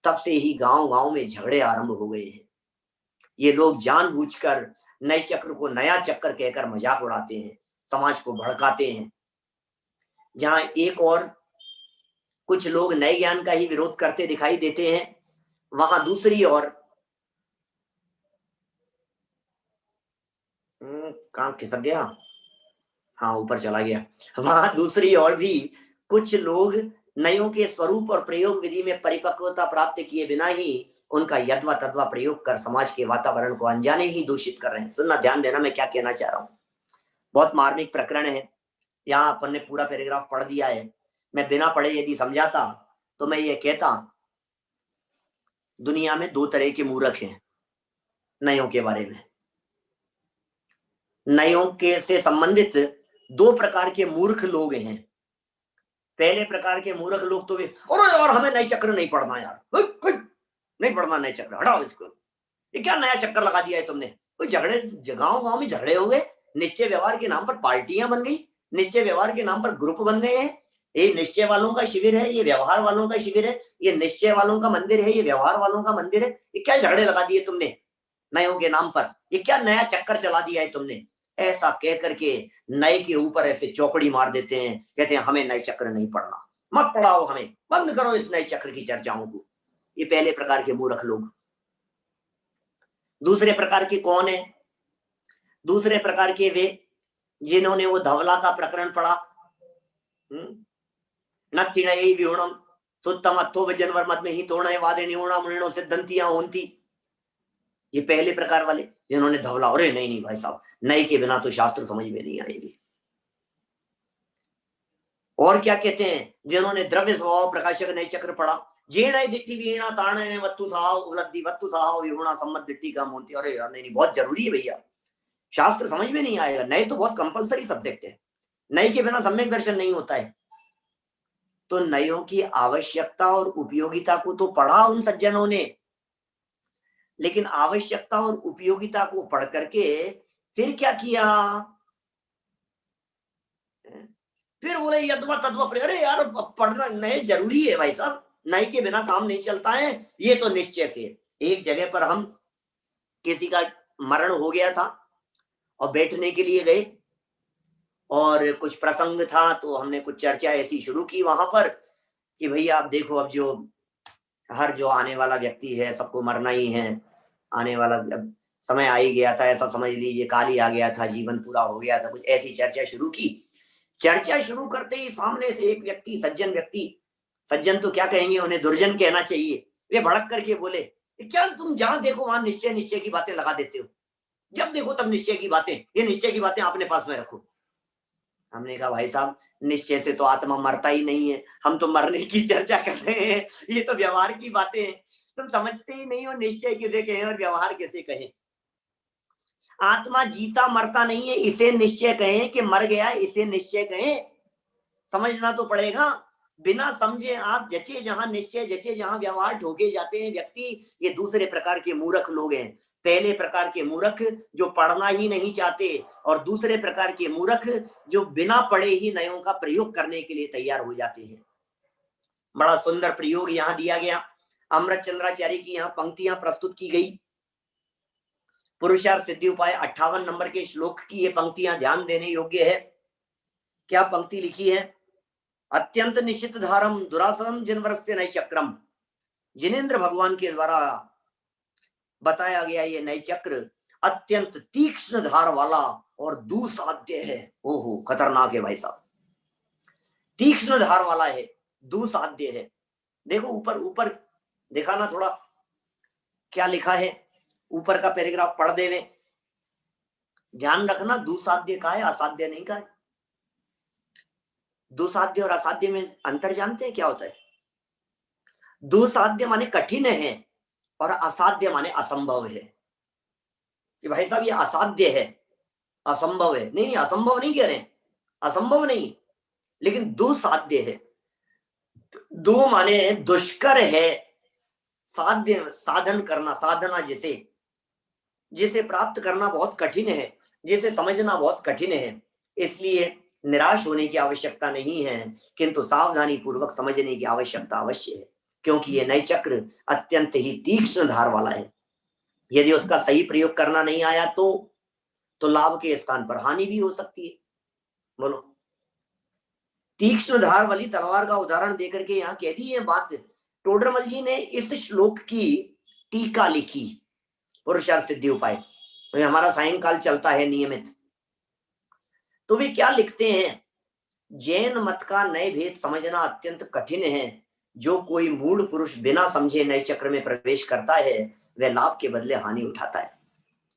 तब से ही गांव गांव में झगड़े आरंभ हो गए हैं। ये लोग जानबूझकर नए चक्र को नया चक्कर कहकर मजाक उड़ाते हैं, समाज को भड़काते हैं। जहां एक और कुछ लोग नए ज्ञान का ही विरोध करते दिखाई देते हैं, वहां दूसरी ओर कहां खिसक गया, हाँ ऊपर चला गया, वहां दूसरी ओर भी कुछ लोग नयों के स्वरूप और प्रयोग विधि में परिपक्वता प्राप्त किए बिना ही उनका यद्वा तद्वा प्रयोग कर समाज के वातावरण को अनजाने ही दूषित कर रहे हैं। सुनना, ध्यान देना मैं क्या कहना चाह रहा हूं। बहुत मार्मिक प्रकरण है। यहाँ अपन ने पूरा पैराग्राफ पढ़ दिया है। मैं बिना पढ़े यदि समझाता तो मैं ये कहता दुनिया में 2 तरह के मूर्ख हैं नयों के बारे में। नयों के से संबंधित 2 प्रकार के मूर्ख लोग हैं। पहले प्रकार के मूर्ख लोग तो वे, और यार हमें नए चक्र नहीं पढ़ना, यार नहीं पढ़ना नए चक्र, हटाओ इसको, ये क्या नया चक्कर लगा दिया है तुमने। कोई झगड़े, गांव गांव में झगड़े हो गए, निश्चय व्यवहार के नाम पर पार्टियां बन गई, निश्चय व्यवहार के नाम पर ग्रुप बन गए हैं। ये निश्चय वालों का शिविर है, ये व्यवहार वालों का शिविर है, ये निश्चय वालों का मंदिर है, ये व्यवहार वालों का मंदिर है। ये क्या झगड़े लगा दिए तुमने नयों के नाम पर, ये क्या नया चक्कर चला दिया है तुमने। ऐसा कह करके नए के ऊपर ऐसे चौकड़ी मार देते हैं, कहते हैं हमें नए चक्र नहीं पढ़ना, मत पढ़ाओ हमें, बंद करो इस नए चक्र की चर्चाओं को। ये पहले प्रकार के मूर्ख लोग। दूसरे प्रकार के कौन है? दूसरे प्रकार के वे जिन्होंने वो धवला का प्रकरण पढ़ा, नत्थिणै विहुणम सुत्तम अथो वजनवर मत में ही तोड़े वादे निहोणा मुनिणो सिद्धंतियां होंती। ये पहले प्रकार वाले जिन्होंने धवला, अरे नहीं नहीं भाई साहब नए के बिना तो शास्त्र समझ में नहीं आएंगे। और क्या कहते हैं, जिन्होंने द्रव्य स्वभाव प्रकाशक नए चक्र पढ़ा, जेण दिट्टी वीणा ताणे वत्तु साहव उपलब्धि वत्तु साहव विहुणा सम्मत दिट्टी का मोंती। अरे यार नहीं बहुत जरूरी है भैया, शास्त्र समझ में नहीं आएगा। नए तो बहुत कंपलसरी सब्जेक्ट है, नए के बिना सम्यक दर्शन नहीं होता है। तो नयों की आवश्यकता और उपयोगिता को तो पढ़ा उन सज्जनों ने, लेकिन आवश्यकता और उपयोगिता को पढ़ करके फिर क्या किया, फिर बोले यद्वा तद्वा। अरे यार पढ़ना नए जरूरी है भाई साहब, नए के बिना काम नहीं चलता है। ये तो निश्चय से, एक जगह पर हम किसी का मरण हो गया था और बैठने के लिए गए और कुछ प्रसंग था, तो हमने कुछ चर्चा ऐसी शुरू की वहां पर कि भैया आप देखो अब जो आने वाला व्यक्ति है सबको मरना ही है, आने वाला समय आ ही गया था, ऐसा समझ लीजिए, काल ही आ गया था, जीवन पूरा हो गया था, कुछ ऐसी चर्चा शुरू की। चर्चा शुरू करते ही सामने से एक व्यक्ति, सज्जन तो क्या कहेंगे, उन्हें दुर्जन कहना चाहिए, वे भड़क करके बोले क्या तुम जहां देखो वहां निश्चय की बातें लगा देते हो, जब देखो तब निश्चय की बातें, ये निश्चय की बातें अपने पास में रखो। हमने कहा भाई साहब निश्चय से तो आत्मा मरता ही नहीं है, हम तो मरने की चर्चा कर रहे हैं, ये तो व्यवहार की बातें हैं, तुम समझते ही नहीं हो निश्चय किसे कहें और व्यवहार किसे कहें। आत्मा जीता मरता नहीं है, इसे निश्चय कहें कि मर गया, इसे निश्चय कहें, समझना तो पड़ेगा। बिना समझे आप जचे जहां निश्चय, जचे जहां व्यवहार ठोके जाते हैं व्यक्ति, ये दूसरे प्रकार के मूर्ख लोग हैं। पहले प्रकार के मूर्ख जो पढ़ना ही नहीं चाहते, और दूसरे प्रकार के मूर्ख जो बिना पढ़े ही नयों का प्रयोग करने के लिए तैयार हो जाते हैं। बड़ा सुंदर प्रयोग यहाँ दिया गया। अमृत चंद्राचार्य की यहाँ पंक्तियां प्रस्तुत की गई। पुरुषार्थ सिद्धि उपाय 58 नंबर के श्लोक की ये पंक्तियां ध्यान देने योग्य है। क्या पंक्ति लिखी है? अत्यंत निश्चित धारम दुरासनम जिनवरस्य नय चक्रम। जिनेन्द्र भगवान के द्वारा बताया गया ये नय चक्र अत्यंत तीक्ष्ण धार वाला और दुसाध्य है। ओहो, खतरनाक है भाई साहब। तीक्ष्ण धार वाला है, दुसाध्य है। देखो ऊपर ऊपर देखा ना, थोड़ा क्या लिखा है ऊपर का पैराग्राफ पढ़ देवे, ध्यान रखना। दुसाध्य का है, असाध्य नहीं का है। दुसाध्य और असाध्य में अंतर जानते हैं क्या होता है? दुसाध्य माने कठिन है और असाध्य माने असंभव है। कि भाई साहब ये असाध्य है, असंभव है। नहीं, असंभव नहीं कह रहे, असंभव नहीं, लेकिन दुसाध्य है। दो माने दुष्कर है, साध्य साधन करना, साधना जिसे प्राप्त करना बहुत कठिन है, जिसे समझना बहुत कठिन है। इसलिए निराश होने की आवश्यकता नहीं है, किंतु सावधानी पूर्वक समझने की आवश्यकता अवश्य है, क्योंकि ये नय चक्र अत्यंत ही तीक्ष्ण धार वाला है। यदि उसका सही प्रयोग करना नहीं आया तो लाभ के स्थान पर हानि भी हो सकती है। बोलो, तीक्ष्ण धार वाली तलवार का उदाहरण देकर के यहाँ कह दी है बात। टोडरमल जी ने इस श्लोक की टीका लिखी पुरुषार्थ सिद्धि उपाय, तो हमारा सायंकाल चलता है नियमित। तो वे क्या लिखते हैं? जैन मत का नए भेद समझना अत्यंत कठिन है। जो कोई मूढ़ पुरुष बिना समझे नए चक्र में प्रवेश करता है, वह लाभ के बदले हानि उठाता है।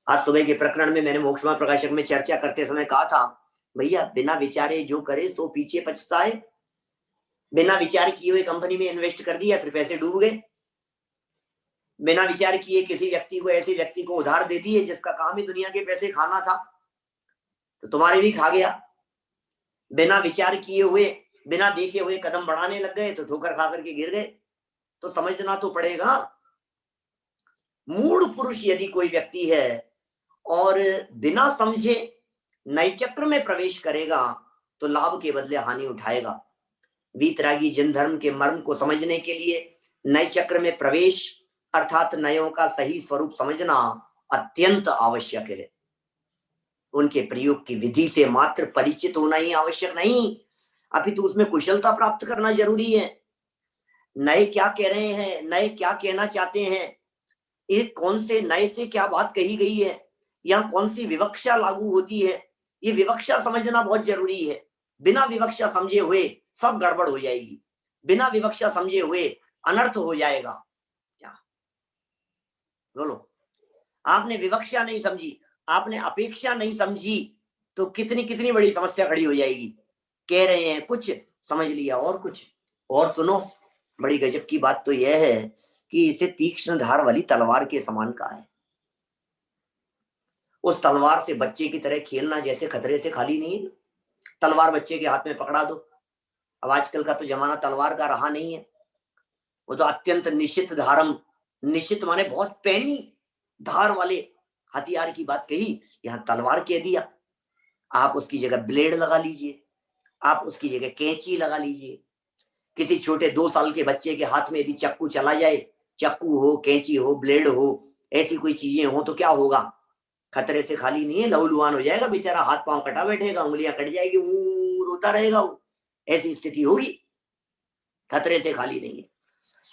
आज सुबह के प्रकरण में मैंने मोक्षमा प्रकाशक में चर्चा करते समय कहा था, भैया बिना विचारे जो करे सो पीछे पछताए। बिना विचार किए हुए कंपनी में इन्वेस्ट कर दिया, फिर पैसे डूब गए। बिना विचार किए किसी व्यक्ति को, ऐसे व्यक्ति को उधार दे दिए जिसका काम ही दुनिया के पैसे खाना था, तो तुम्हारे भी खा गया। बिना विचार किए हुए, बिना देखे हुए कदम बढ़ाने लग गए तो ठोकर खा करके गिर गए। तो समझना तो पड़ेगा। मूढ़ पुरुष यदि कोई व्यक्ति है और बिना समझे नए चक्र में प्रवेश करेगा तो लाभ के बदले हानि उठाएगा। वीतरागी जिन धर्म के मर्म को समझने के लिए नए चक्र में प्रवेश अर्थात नयों का सही स्वरूप समझना अत्यंत आवश्यक है। उनके प्रयोग की विधि से मात्र परिचित होना ही आवश्यक नहीं, अपितु उसमें कुशलता प्राप्त करना जरूरी है। नए क्या कह रहे हैं, नए क्या कहना चाहते हैं, एक कौन से नए से क्या बात कही गई है, या कौन सी विवक्षा लागू होती है, ये विवक्षा समझना बहुत जरूरी है। बिना विवक्षा समझे हुए सब गड़बड़ हो जाएगी, बिना विवक्षा समझे हुए अनर्थ हो जाएगा। क्या बोलो, आपने विवक्षा नहीं समझी, आपने अपेक्षा नहीं समझी, तो कितनी कितनी बड़ी समस्या खड़ी हो जाएगी। कह रहे हैं कुछ, समझ लिया और कुछ। और सुनो, बड़ी गजब की बात तो यह है कि इसे तीक्ष्ण धार वाली तलवार के समान कहा है। उस तलवार से बच्चे की तरह खेलना जैसे खतरे से खाली नहीं है। तलवार बच्चे के हाथ में पकड़ा दो, अब आजकल का तो जमाना तलवार का रहा नहीं है, वो तो अत्यंत निश्चित धारम, निश्चित माने बहुत पैनी धार वाले हथियार की बात कही, यहां तलवार कह दिया। आप उसकी जगह ब्लेड लगा लीजिए, आप उसकी जगह कैंची लगा लीजिए। किसी छोटे 2 साल के बच्चे के हाथ में यदि चक्कू चला जाए, चक्कू हो, कैंची हो, ब्लेड हो, ऐसी कोई चीजें हो तो क्या होगा? खतरे से खाली नहीं है, लहूलुहान हो जाएगा बेचारा, हाथ पांव कटा बैठेगा, उंगलियां कट जाएगी, रोता रहेगा वो, ऐसी स्थिति होगी। खतरे से खाली नहीं है।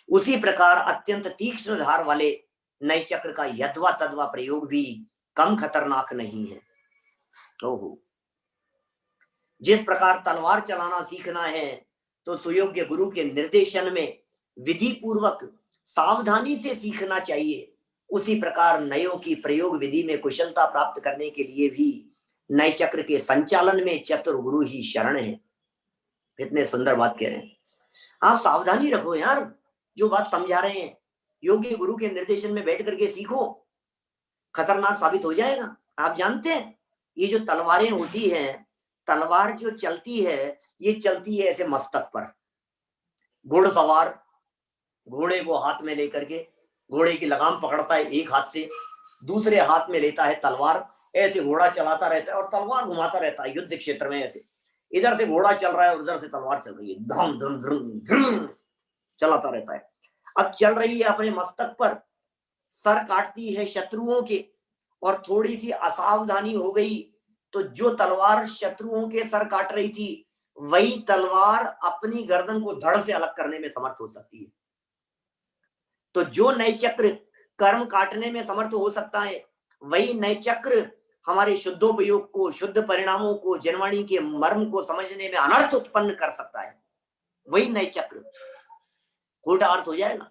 उसी प्रकार अत्यंत तीक्ष्ण धार वाले नए चक्र का यथवा तद्वा प्रयोग भी कम खतरनाक नहीं है। ओहो, जिस प्रकार तलवार चलाना सीखना है तो सुयोग्य गुरु के निर्देशन में विधि पूर्वक सावधानी से सीखना चाहिए, उसी प्रकार नयों की प्रयोग विधि में कुशलता प्राप्त करने के लिए भी नए चक्र के संचालन में चतुर गुरु ही शरण है। इतने सुंदर बात कह रहे हैं। आप सावधानी रखो यार, जो बात समझा रहे हैं योग्य गुरु के निर्देशन में बैठ करके सीखो, खतरनाक साबित हो जाएगा। आप जानते हैं ये जो तलवारें होती हैं, तलवार जो चलती है ये चलती है ऐसे मस्तक पर। घुड़सवार घोड़े को हाथ में लेकर के घोड़े की लगाम पकड़ता है एक हाथ से, दूसरे हाथ में लेता है तलवार, ऐसे घोड़ा चलाता रहता है और तलवार घुमाता रहता है युद्ध क्षेत्र में। ऐसे इधर से घोड़ा चल रहा है और उधर से तलवार चल रही है, धम धम धम धम चलाता रहता है। अब चल रही है अपने मस्तक पर, सर काटती है शत्रुओं के, और थोड़ी सी असावधानी हो गई तो जो तलवार शत्रुओं के सर काट रही थी वही तलवार अपनी गर्दन को धड़ से अलग करने में समर्थ हो सकती है। तो जो नए चक्र कर्म काटने में समर्थ हो सकता है वही नए चक्र हमारे शुद्धोपयोग को, शुद्ध परिणामों को, जनवाणी के मर्म को समझने में अनर्थ उत्पन्न कर सकता है। वही नए चक्र खोटा अर्थ हो जाएगा।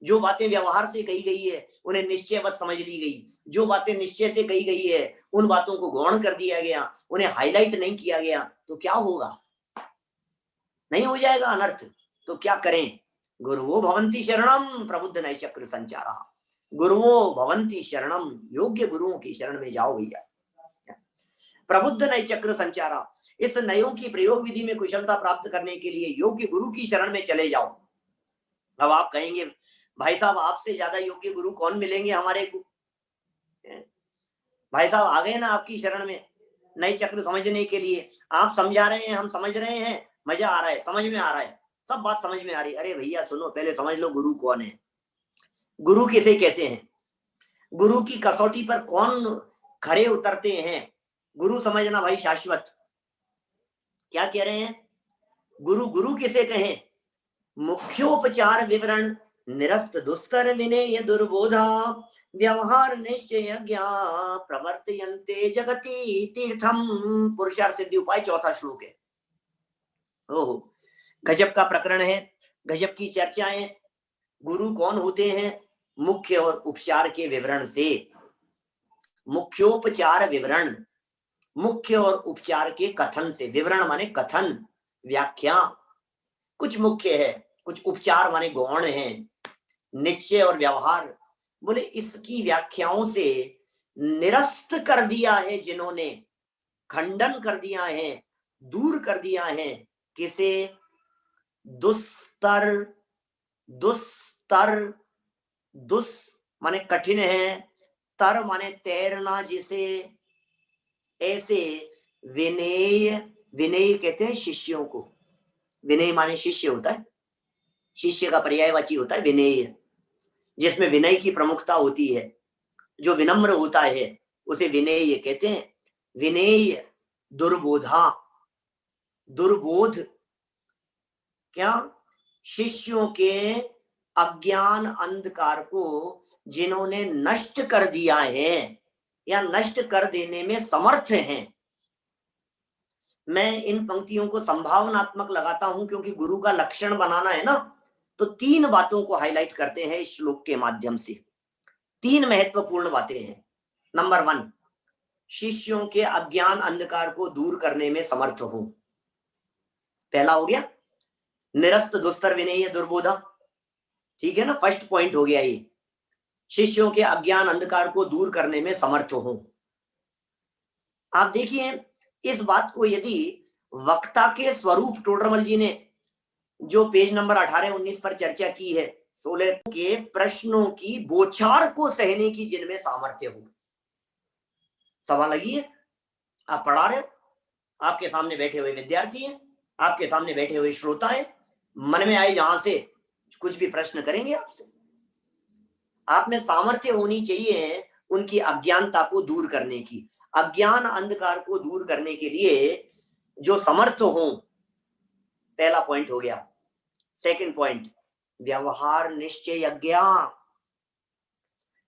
जो बातें व्यवहार से कही गई है उन्हें निश्चयवत समझ ली गई, जो बातें निश्चय से कही गई है उन बातों को गौण कर दिया गया, उन्हें हाईलाइट नहीं किया गया, तो क्या होगा? नहीं हो जाएगा अनर्थ। तो क्या करें? गुरुवो भवंती शरणम प्रबुद्ध नए चक्र संचारा। गुरुवो भवंती शरणम, योग्य गुरुओं की शरण में जाओ भैया। प्रबुद्ध नए चक्र संचारा, इस नयों की प्रयोग विधि में कुशलता प्राप्त करने के लिए योग्य गुरु की शरण में चले जाओ। अब आप कहेंगे भाई साहब आपसे ज्यादा योग्य गुरु कौन मिलेंगे हमारे को? भाई साहब आ गए ना आपकी शरण में नए चक्र समझने के लिए, आप समझा रहे हैं, हम समझ रहे हैं, मजा आ रहा है, समझ में आ रहा है, सब बात समझ में आ रही है। अरे भैया सुनो, पहले समझ लो गुरु कौन है, गुरु किसे कहते हैं, गुरु की कसौटी पर कौन खरे उतरते हैं। गुरु समझना भाई शाश्वत। क्या कह रहे हैं? गुरु गुरु किसे कहें? मुख्योपचार विवरण निरस्त दुस्तर विनेय दुर्बोधा व्यवहार निश्चय ज्ञा प्रवर्तयन्ते जगति तीर्थम। पुरुषार्थ सिद्धि उपाय 4वां श्लोक है। ओहो, गजब का प्रकरण है, गजब की चर्चाएं। गुरु कौन होते हैं? मुख्य और उपचार के विवरण से। मुख्योपचार विवरण, मुख्य और उपचार के कथन से। विवरण माने कथन, व्याख्या। कुछ मुख्य है, कुछ उपचार माने गौण है, निश्चय और व्यवहार। बोले इसकी व्याख्याओं से निरस्त कर दिया है जिन्होंने, खंडन कर दिया है, दूर कर दिया है। किसे? दुस्तर, दुस्तर, दुस माने कठिन है, तर माने तैरना जिसे, ऐसे विनेय, विनेय कहते हैं शिष्यों को। विनय माने शिष्य होता है, शिष्य का पर्यायवाची होता है विनेय, जिसमें विनय की प्रमुखता होती है। जो विनम्र होता है उसे विनेय कहते हैं। विनेय दुर्बोधा, दुर्बोध क्या? शिष्यों के अज्ञान अंधकार को जिन्होंने नष्ट कर दिया है या नष्ट कर देने में समर्थ हैं। मैं इन पंक्तियों को संभावनात्मक लगाता हूं क्योंकि गुरु का लक्षण बनाना है ना, तो 3 बातों को हाईलाइट करते हैं इस श्लोक के माध्यम से। 3 महत्वपूर्ण बातें हैं। नंबर 1, शिष्यों के अज्ञान अंधकार को दूर करने में समर्थ हूं। पहला हो गया निरस्त दुस्तर विनेय दुर्बोधा, ठीक है ना, फर्स्ट पॉइंट हो गया ये, शिष्यों के अज्ञान अंधकार को दूर करने में समर्थ हूं। आप देखिए इस बात को यदि वक्ता के स्वरूप टोडरमल जी ने जो पेज नंबर 18-19 पर चर्चा की है, 16 के प्रश्नों की बौछार को सहने की जिनमें सामर्थ्य हो। सवाल लगी है, आप पढ़ा रहे हो, आपके सामने बैठे हुए विद्यार्थी हैं, आपके सामने बैठे हुए श्रोता हैं, मन में आए जहां से कुछ भी प्रश्न करेंगे आपसे। आप में सामर्थ्य होनी चाहिए उनकी अज्ञानता को दूर करने की। अज्ञान अंधकार को दूर करने के लिए जो समर्थ हो, पहला पॉइंट हो गया। सेकंड पॉइंट, व्यवहार निश्चय ज्ञान।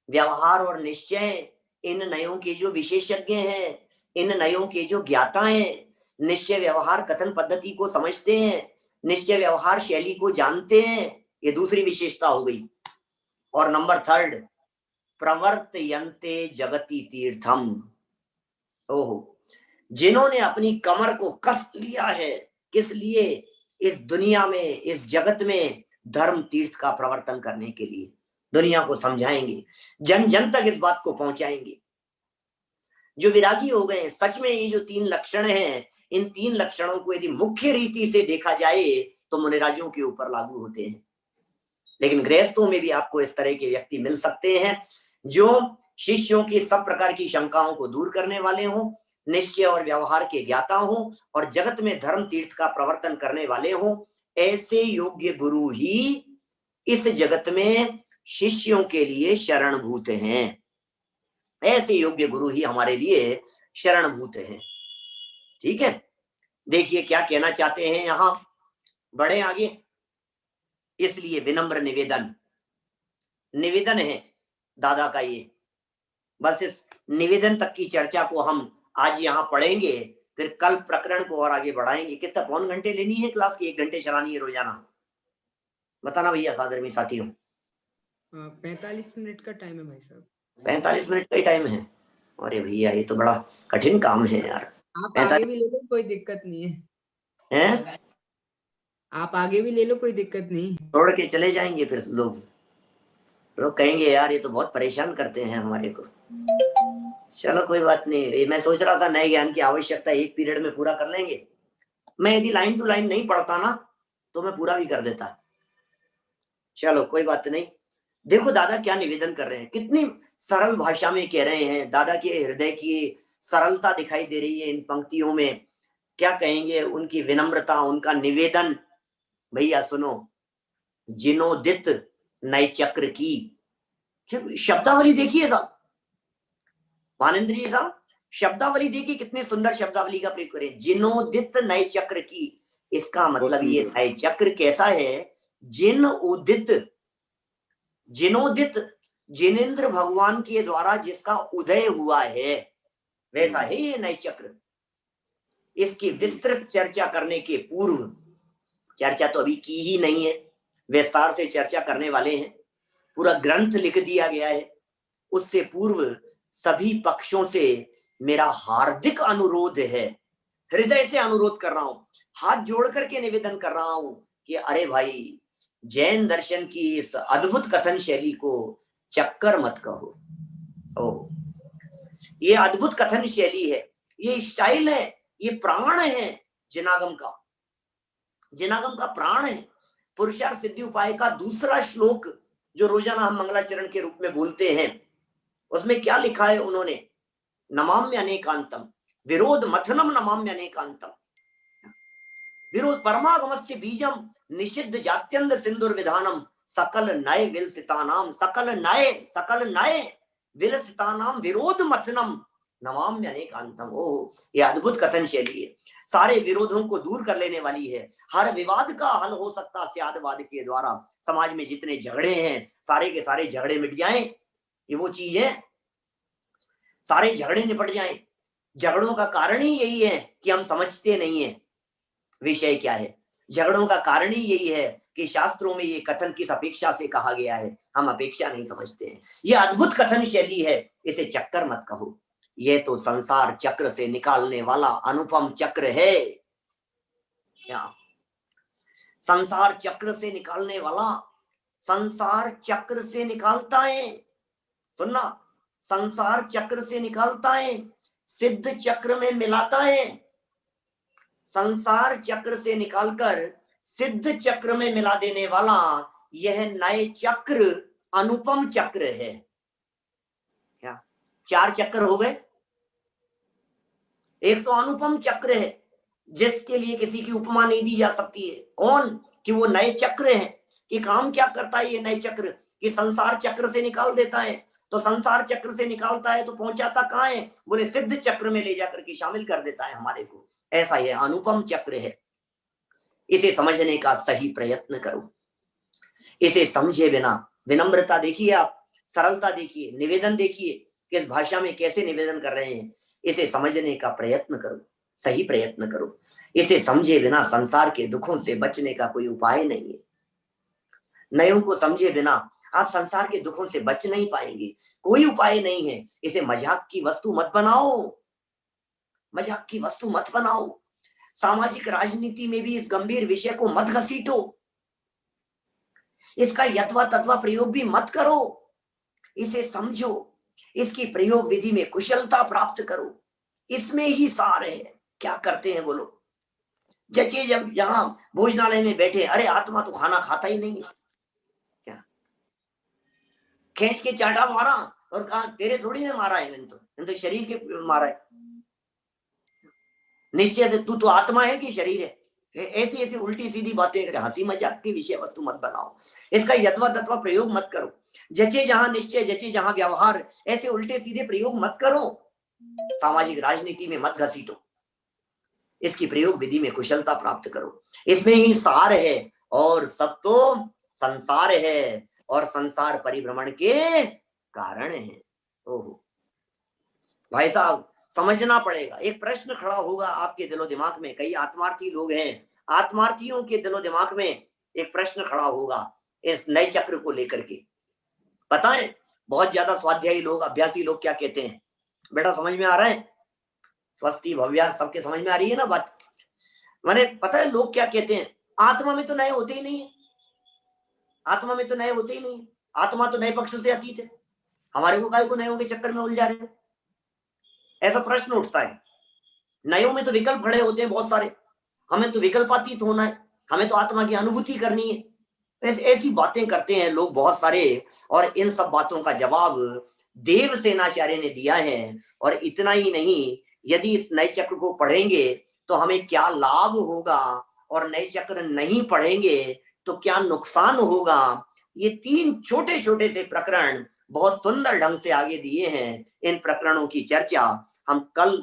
व्यवहार और निश्चय इन नयों के जो विशेषज्ञ हैं, इन नयों के जो ज्ञाता हैं, निश्चय व्यवहार कथन पद्धति को समझते हैं, निश्चय व्यवहार शैली को जानते हैं, ये दूसरी विशेषता हो गई। और नंबर 3, प्रवर्तयन्ते जगति तीर्थम। ओहो, जिन्होंने अपनी कमर को कस लिया है, किस लिए? इस दुनिया में, इस जगत में धर्म तीर्थ का प्रवर्तन करने के लिए। दुनिया को समझाएंगे, जन जन तक इस बात को पहुंचाएंगे। जो विरागी हो गए हैं, सच में ये जो 3 लक्षण हैं, इन 3 लक्षणों को यदि मुख्य रीति से देखा जाए तो मुनिराजों के ऊपर लागू होते हैं। लेकिन गृहस्थों में भी आपको इस तरह के व्यक्ति मिल सकते हैं जो शिष्यों की सब प्रकार की शंकाओं को दूर करने वाले हों, निश्चय और व्यवहार के ज्ञाता हों और जगत में धर्म तीर्थ का प्रवर्तन करने वाले हों। ऐसे योग्य गुरु ही इस जगत में शिष्यों के लिए शरणभूत हैं। ऐसे योग्य गुरु ही हमारे लिए शरणभूत हैं। ठीक है, देखिए क्या कहना चाहते हैं यहां, बढ़े आगे। इसलिए विनम्र निवेदन है दादा का ये। बस इस निवेदन तक की चर्चा को हम आज यहाँ पढ़ेंगे, फिर कल प्रकरण को और आगे बढ़ाएंगे। कितना पौन घंटे लेनी है क्लास की? 1 घंटे चलानी है रोजाना? बताना भैया सादरमी साथियों। 45 मिनट का टाइम है भाई साहब। 45 मिनट का ही टाइम है? अरे भैया ये तो बड़ा कठिन काम है यार। आप आगे भी ले लो, कोई दिक्कत नहीं है। हैं? आप आगे भी ले लो, कोई दिक्कत नहीं। छोड़ के चले जाएंगे फिर लोग कहेंगे यार ये तो बहुत परेशान करते हैं हमारे को। चलो कोई बात नहीं, मैं सोच रहा था नए ज्ञान की आवश्यकता 1 पीरियड में पूरा कर लेंगे। मैं यदि लाइन टू लाइन नहीं पढ़ता ना तो मैं पूरा भी कर देता। चलो कोई बात नहीं। देखो दादा क्या निवेदन कर रहे हैं, कितनी सरल भाषा में कह रहे हैं। दादा के हृदय की सरलता दिखाई दे रही है इन पंक्तियों में। क्या कहेंगे, उनकी विनम्रता, उनका निवेदन। भैया सुनो, जिनोदित नए चक्र की शब्दावली देखिए साहब, मानेंद्र जी साहब शब्दावली देखिए, कितनी सुंदर शब्दावली का प्रयोग करें। जिनोदित नए चक्र की, इसका मतलब ये नए चक्र कैसा है? जिन उदित, जिनोदित, जिनेन्द्र भगवान के द्वारा जिसका उदय हुआ है, वैसा है ये नए चक्र। इसकी विस्तृत चर्चा करने के पूर्व, चर्चा तो अभी की ही नहीं है, विस्तार से चर्चा करने वाले हैं, पूरा ग्रंथ लिख दिया गया है। उससे पूर्व सभी पक्षों से मेरा हार्दिक अनुरोध है, हृदय से अनुरोध कर रहा हूं, हाथ जोड़ करके निवेदन कर रहा हूं कि अरे भाई, जैन दर्शन की इस अद्भुत कथन शैली को चक्कर मत कहो। ओ, ये अद्भुत कथन शैली है, ये स्टाइल है, ये प्राण है जिनागम का। जिनागम का प्राण है। पुरुषार्थ सिद्धि उपाय का दूसरा श्लोक जो रोजाना हम मंगलाचरण के रूप में बोलते हैं, उसमें क्या लिखा है उन्होंने? नमाम्य अनेकांतम विरोध मथनम नमाम्य अनेकांतम। विरोध परमागमस्य बीजम निषिद्ध जात्यंत सिंदूर विधानम सकल नए विलसितानाम, सकल नए विलसितानाम विरोध मथनम नमाम्य अनेकांतम। ओ, ये अद्भुत कथन शैली है, सारे विरोधों को दूर कर लेने वाली है। हर विवाद का हल हो सकता स्यादवाद के द्वारा। समाज में जितने झगड़े हैं, सारे के सारे झगड़े मिट जाएं, ये वो चीज है, सारे झगड़े निपट जाएं। झगड़ों का कारण ही यही है कि हम समझते नहीं है विषय क्या है। झगड़ों का कारण ही यही है कि शास्त्रों में ये कथन किस अपेक्षा से कहा गया है, हम अपेक्षा नहीं समझते हैं। ये अद्भुत कथन शैली है, इसे चक्कर मत कहो। ये तो संसार चक्र से निकालने वाला अनुपम चक्र है। क्या संसार चक्र से निकालने वाला, संसार चक्र से निकालता है, सुनना, संसार चक्र से निकालता है, सिद्ध चक्र में मिलाता है। संसार चक्र से निकालकर सिद्ध चक्र में मिला देने वाला यह नए चक्र अनुपम चक्र है। क्या 4 चक्र हो गए? एक तो अनुपम चक्र है जिसके लिए किसी की उपमा नहीं दी जा सकती है। कौन? कि वो नए चक्र है। कि काम क्या करता है ये नए चक्र? कि संसार चक्र से निकाल देता है। तो संसार चक्र से निकालता है तो पहुंचाता कहाँ है? बोले सिद्ध चक्र में ले जाकर के शामिल कर देता है हमारे को। ऐसा ये अनुपम चक्र है। इसे समझने का सही प्रयत्न करो। इसे समझे बिना, विनम्रता देखिए आप, सरलता देखिए, निवेदन देखिए, किस भाषा में कैसे निवेदन कर रहे हैं। इसे समझने का प्रयत्न करो, सही प्रयत्न करो। इसे समझे बिना संसार के दुखों से बचने का कोई उपाय नहीं है। नयों को समझे बिना आप संसार के दुखों से बच नहीं पाएंगे, कोई उपाय नहीं है। इसे मजाक की वस्तु मत बनाओ, मजाक की वस्तु मत बनाओ। सामाजिक राजनीति में भी इस गंभीर विषय को मत घसीटो, इसका यथवा तथवा प्रयोग भी मत करो। इसे समझो, इसकी प्रयोग विधि में कुशलता प्राप्त करो, इसमें ही सार है। क्या करते हैं बोलो? जचे जब यहाँ भोजनालय में बैठे, अरे आत्मा तो खाना खाता ही नहीं है, क्या खींच के चाटा मारा और कहा तेरे थोड़ी ने मारा है, मैंने तो शरीर के मारा है। निश्चय से तू तो आत्मा है कि शरीर है? ऐसी ऐसी उल्टी सीधी बातें कर, हंसी मजाक की विषय वस्तु मत बनाओ, इसका यथवा तत्वा प्रयोग मत करो। जचे जहां निश्चय, जचे जहां व्यवहार, ऐसे उल्टे सीधे प्रयोग मत करो। सामाजिक राजनीति में मत घसीटो, इसकी प्रयोग विधि में कुशलता प्राप्त करो, इसमें ही सार है। और सब तो संसार है और संसार परिभ्रमण के कारण है। ओहो भाई साहब, समझना पड़ेगा। एक प्रश्न खड़ा होगा आपके दिलो दिमाग में, कई आत्मार्थी लोग हैं, आत्मार्थियों के दिलो दिमाग में एक प्रश्न खड़ा होगा इस नए चक्र को लेकर के। पता है बहुत ज्यादा स्वाध्यायी लोग, अभ्यासी लोग क्या कहते हैं? बेटा समझ में आ रहा है? स्वस्ति भव्या सबके समझ में आ रही है ना बात? मैंने पता है लोग क्या कहते हैं, आत्मा में तो नए होते ही नहीं है, आत्मा में तो नए होते ही नहीं है, आत्मा तो नए पक्ष से अतीत है, हमारे को काय को नयों के चक्कर में उलझा रहे हैं। ऐसा प्रश्न उठता है। नयों में तो विकल्प खड़े होते हैं बहुत सारे, हमें तो विकल्पातीत होना है, हमें तो आत्मा की अनुभूति करनी है। ऐसी बातें करते हैं लोग बहुत सारे, और इन सब बातों का जवाब देवसेनाचार्य ने दिया है। और इतना ही नहीं, यदि इस नए चक्र को पढ़ेंगे तो हमें क्या लाभ होगा, और नए चक्र नहीं पढ़ेंगे तो क्या नुकसान होगा, ये 3 छोटे छोटे से प्रकरण बहुत सुंदर ढंग से आगे दिए हैं। इन प्रकरणों की चर्चा हम कल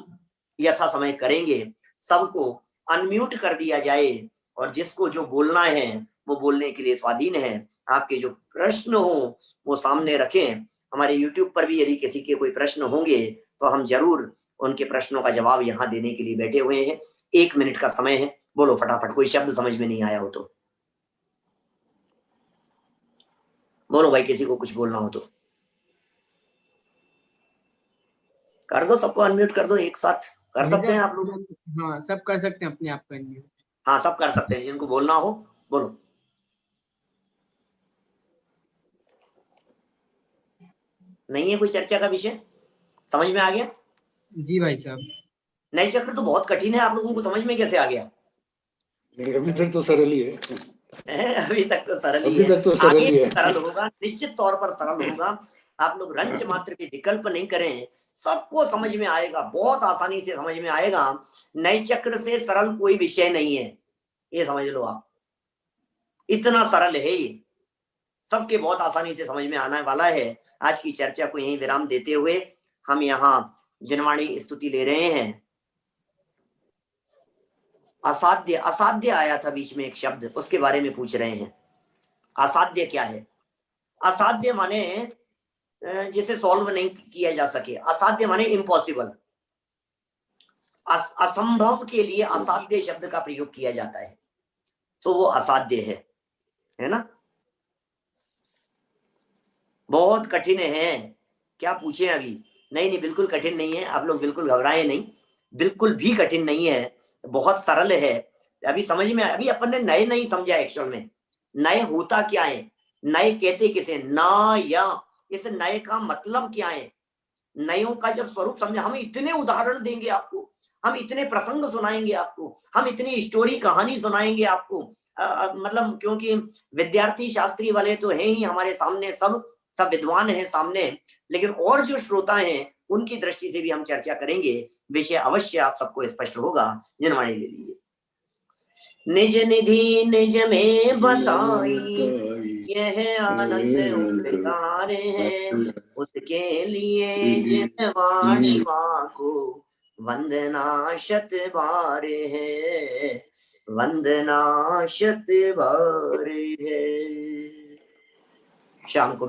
यथा समय करेंगे। सबको अनम्यूट कर दिया जाए और जिसको जो बोलना है वो बोलने के लिए स्वाधीन है। आपके जो प्रश्न हो वो सामने रखें। हमारे YouTube पर भी यदि किसी के कोई प्रश्न होंगे तो हम जरूर उनके प्रश्नों का जवाब यहाँ देने के लिए बैठे हुए हैं। 1 मिनट का समय है, बोलो फटाफट, कोई शब्द समझ में नहीं आया हो तो बोलो भाई, किसी को कुछ बोलना हो तो कर दो, सबको अनम्यूट कर दो, एक साथ कर सकते हैं आप लोग। हाँ सब कर सकते हैं अपने आप को अनम्यूट। हाँ सब कर सकते हैं, जिनको बोलना हो बोलो। नहीं है कोई चर्चा का विषय? समझ में आ गया? जी भाई साहब। नए चक्र तो बहुत कठिन है, आप लोगों को समझ में कैसे आ गया? अभी तक तो सरल ही है। अभी तक तो सरल ही अभी है, तक तो सरल ही आगे है। सरल होगा, निश्चित तौर पर सरल होगा। आप लोग रंच मात्र भी विकल्प नहीं करें, सबको समझ में आएगा, बहुत आसानी से समझ में आएगा। नए चक्र से सरल कोई विषय नहीं है, ये समझ लो आप, इतना सरल है ये, सबके बहुत आसानी से समझ में आने वाला है। आज की चर्चा को यहीं विराम देते हुए हम यहाँ जिनवाणी स्तुति ले रहे हैं। असाध्य, असाध्य आया था बीच में एक शब्द, उसके बारे में पूछ रहे हैं। असाध्य क्या है? असाध्य माने जिसे सॉल्व नहीं किया जा सके, असाध्य माने इम्पॉसिबल। असंभव के लिए असाध्य शब्द का प्रयोग किया जाता है, तो वो असाध्य है ना? बहुत कठिन है, क्या पूछे अभी? नहीं बिल्कुल कठिन नहीं है, आप लोग बिल्कुल घबराए नहीं, बिल्कुल भी कठिन नहीं है, बहुत सरल है। अभी समझ में, अभी अपन ने नए नहीं समझा एक्चुअल में। नए होता क्या है, नए कहते किसे, नया, इस नए का मतलब क्या है, नयों का जब स्वरूप समझा, हम इतने उदाहरण देंगे आपको, हम इतने प्रसंग सुनाएंगे आपको, हम इतनी स्टोरी कहानी सुनाएंगे आपको। मतलब क्योंकि विद्यार्थी शास्त्री वाले तो हैं ही हमारे सामने, सब विद्वान हैं सामने, लेकिन और जो श्रोता हैं उनकी दृष्टि से भी हम चर्चा करेंगे। विषय अवश्य आप सबको स्पष्ट होगा। जिनवाणी ले लीजिए। निज निधि निज में बताई, यह आनंद उपकार है, उसके लिए जिनवाणी माँ को वंदना शत बार है, वंदना शत बार है। शाम को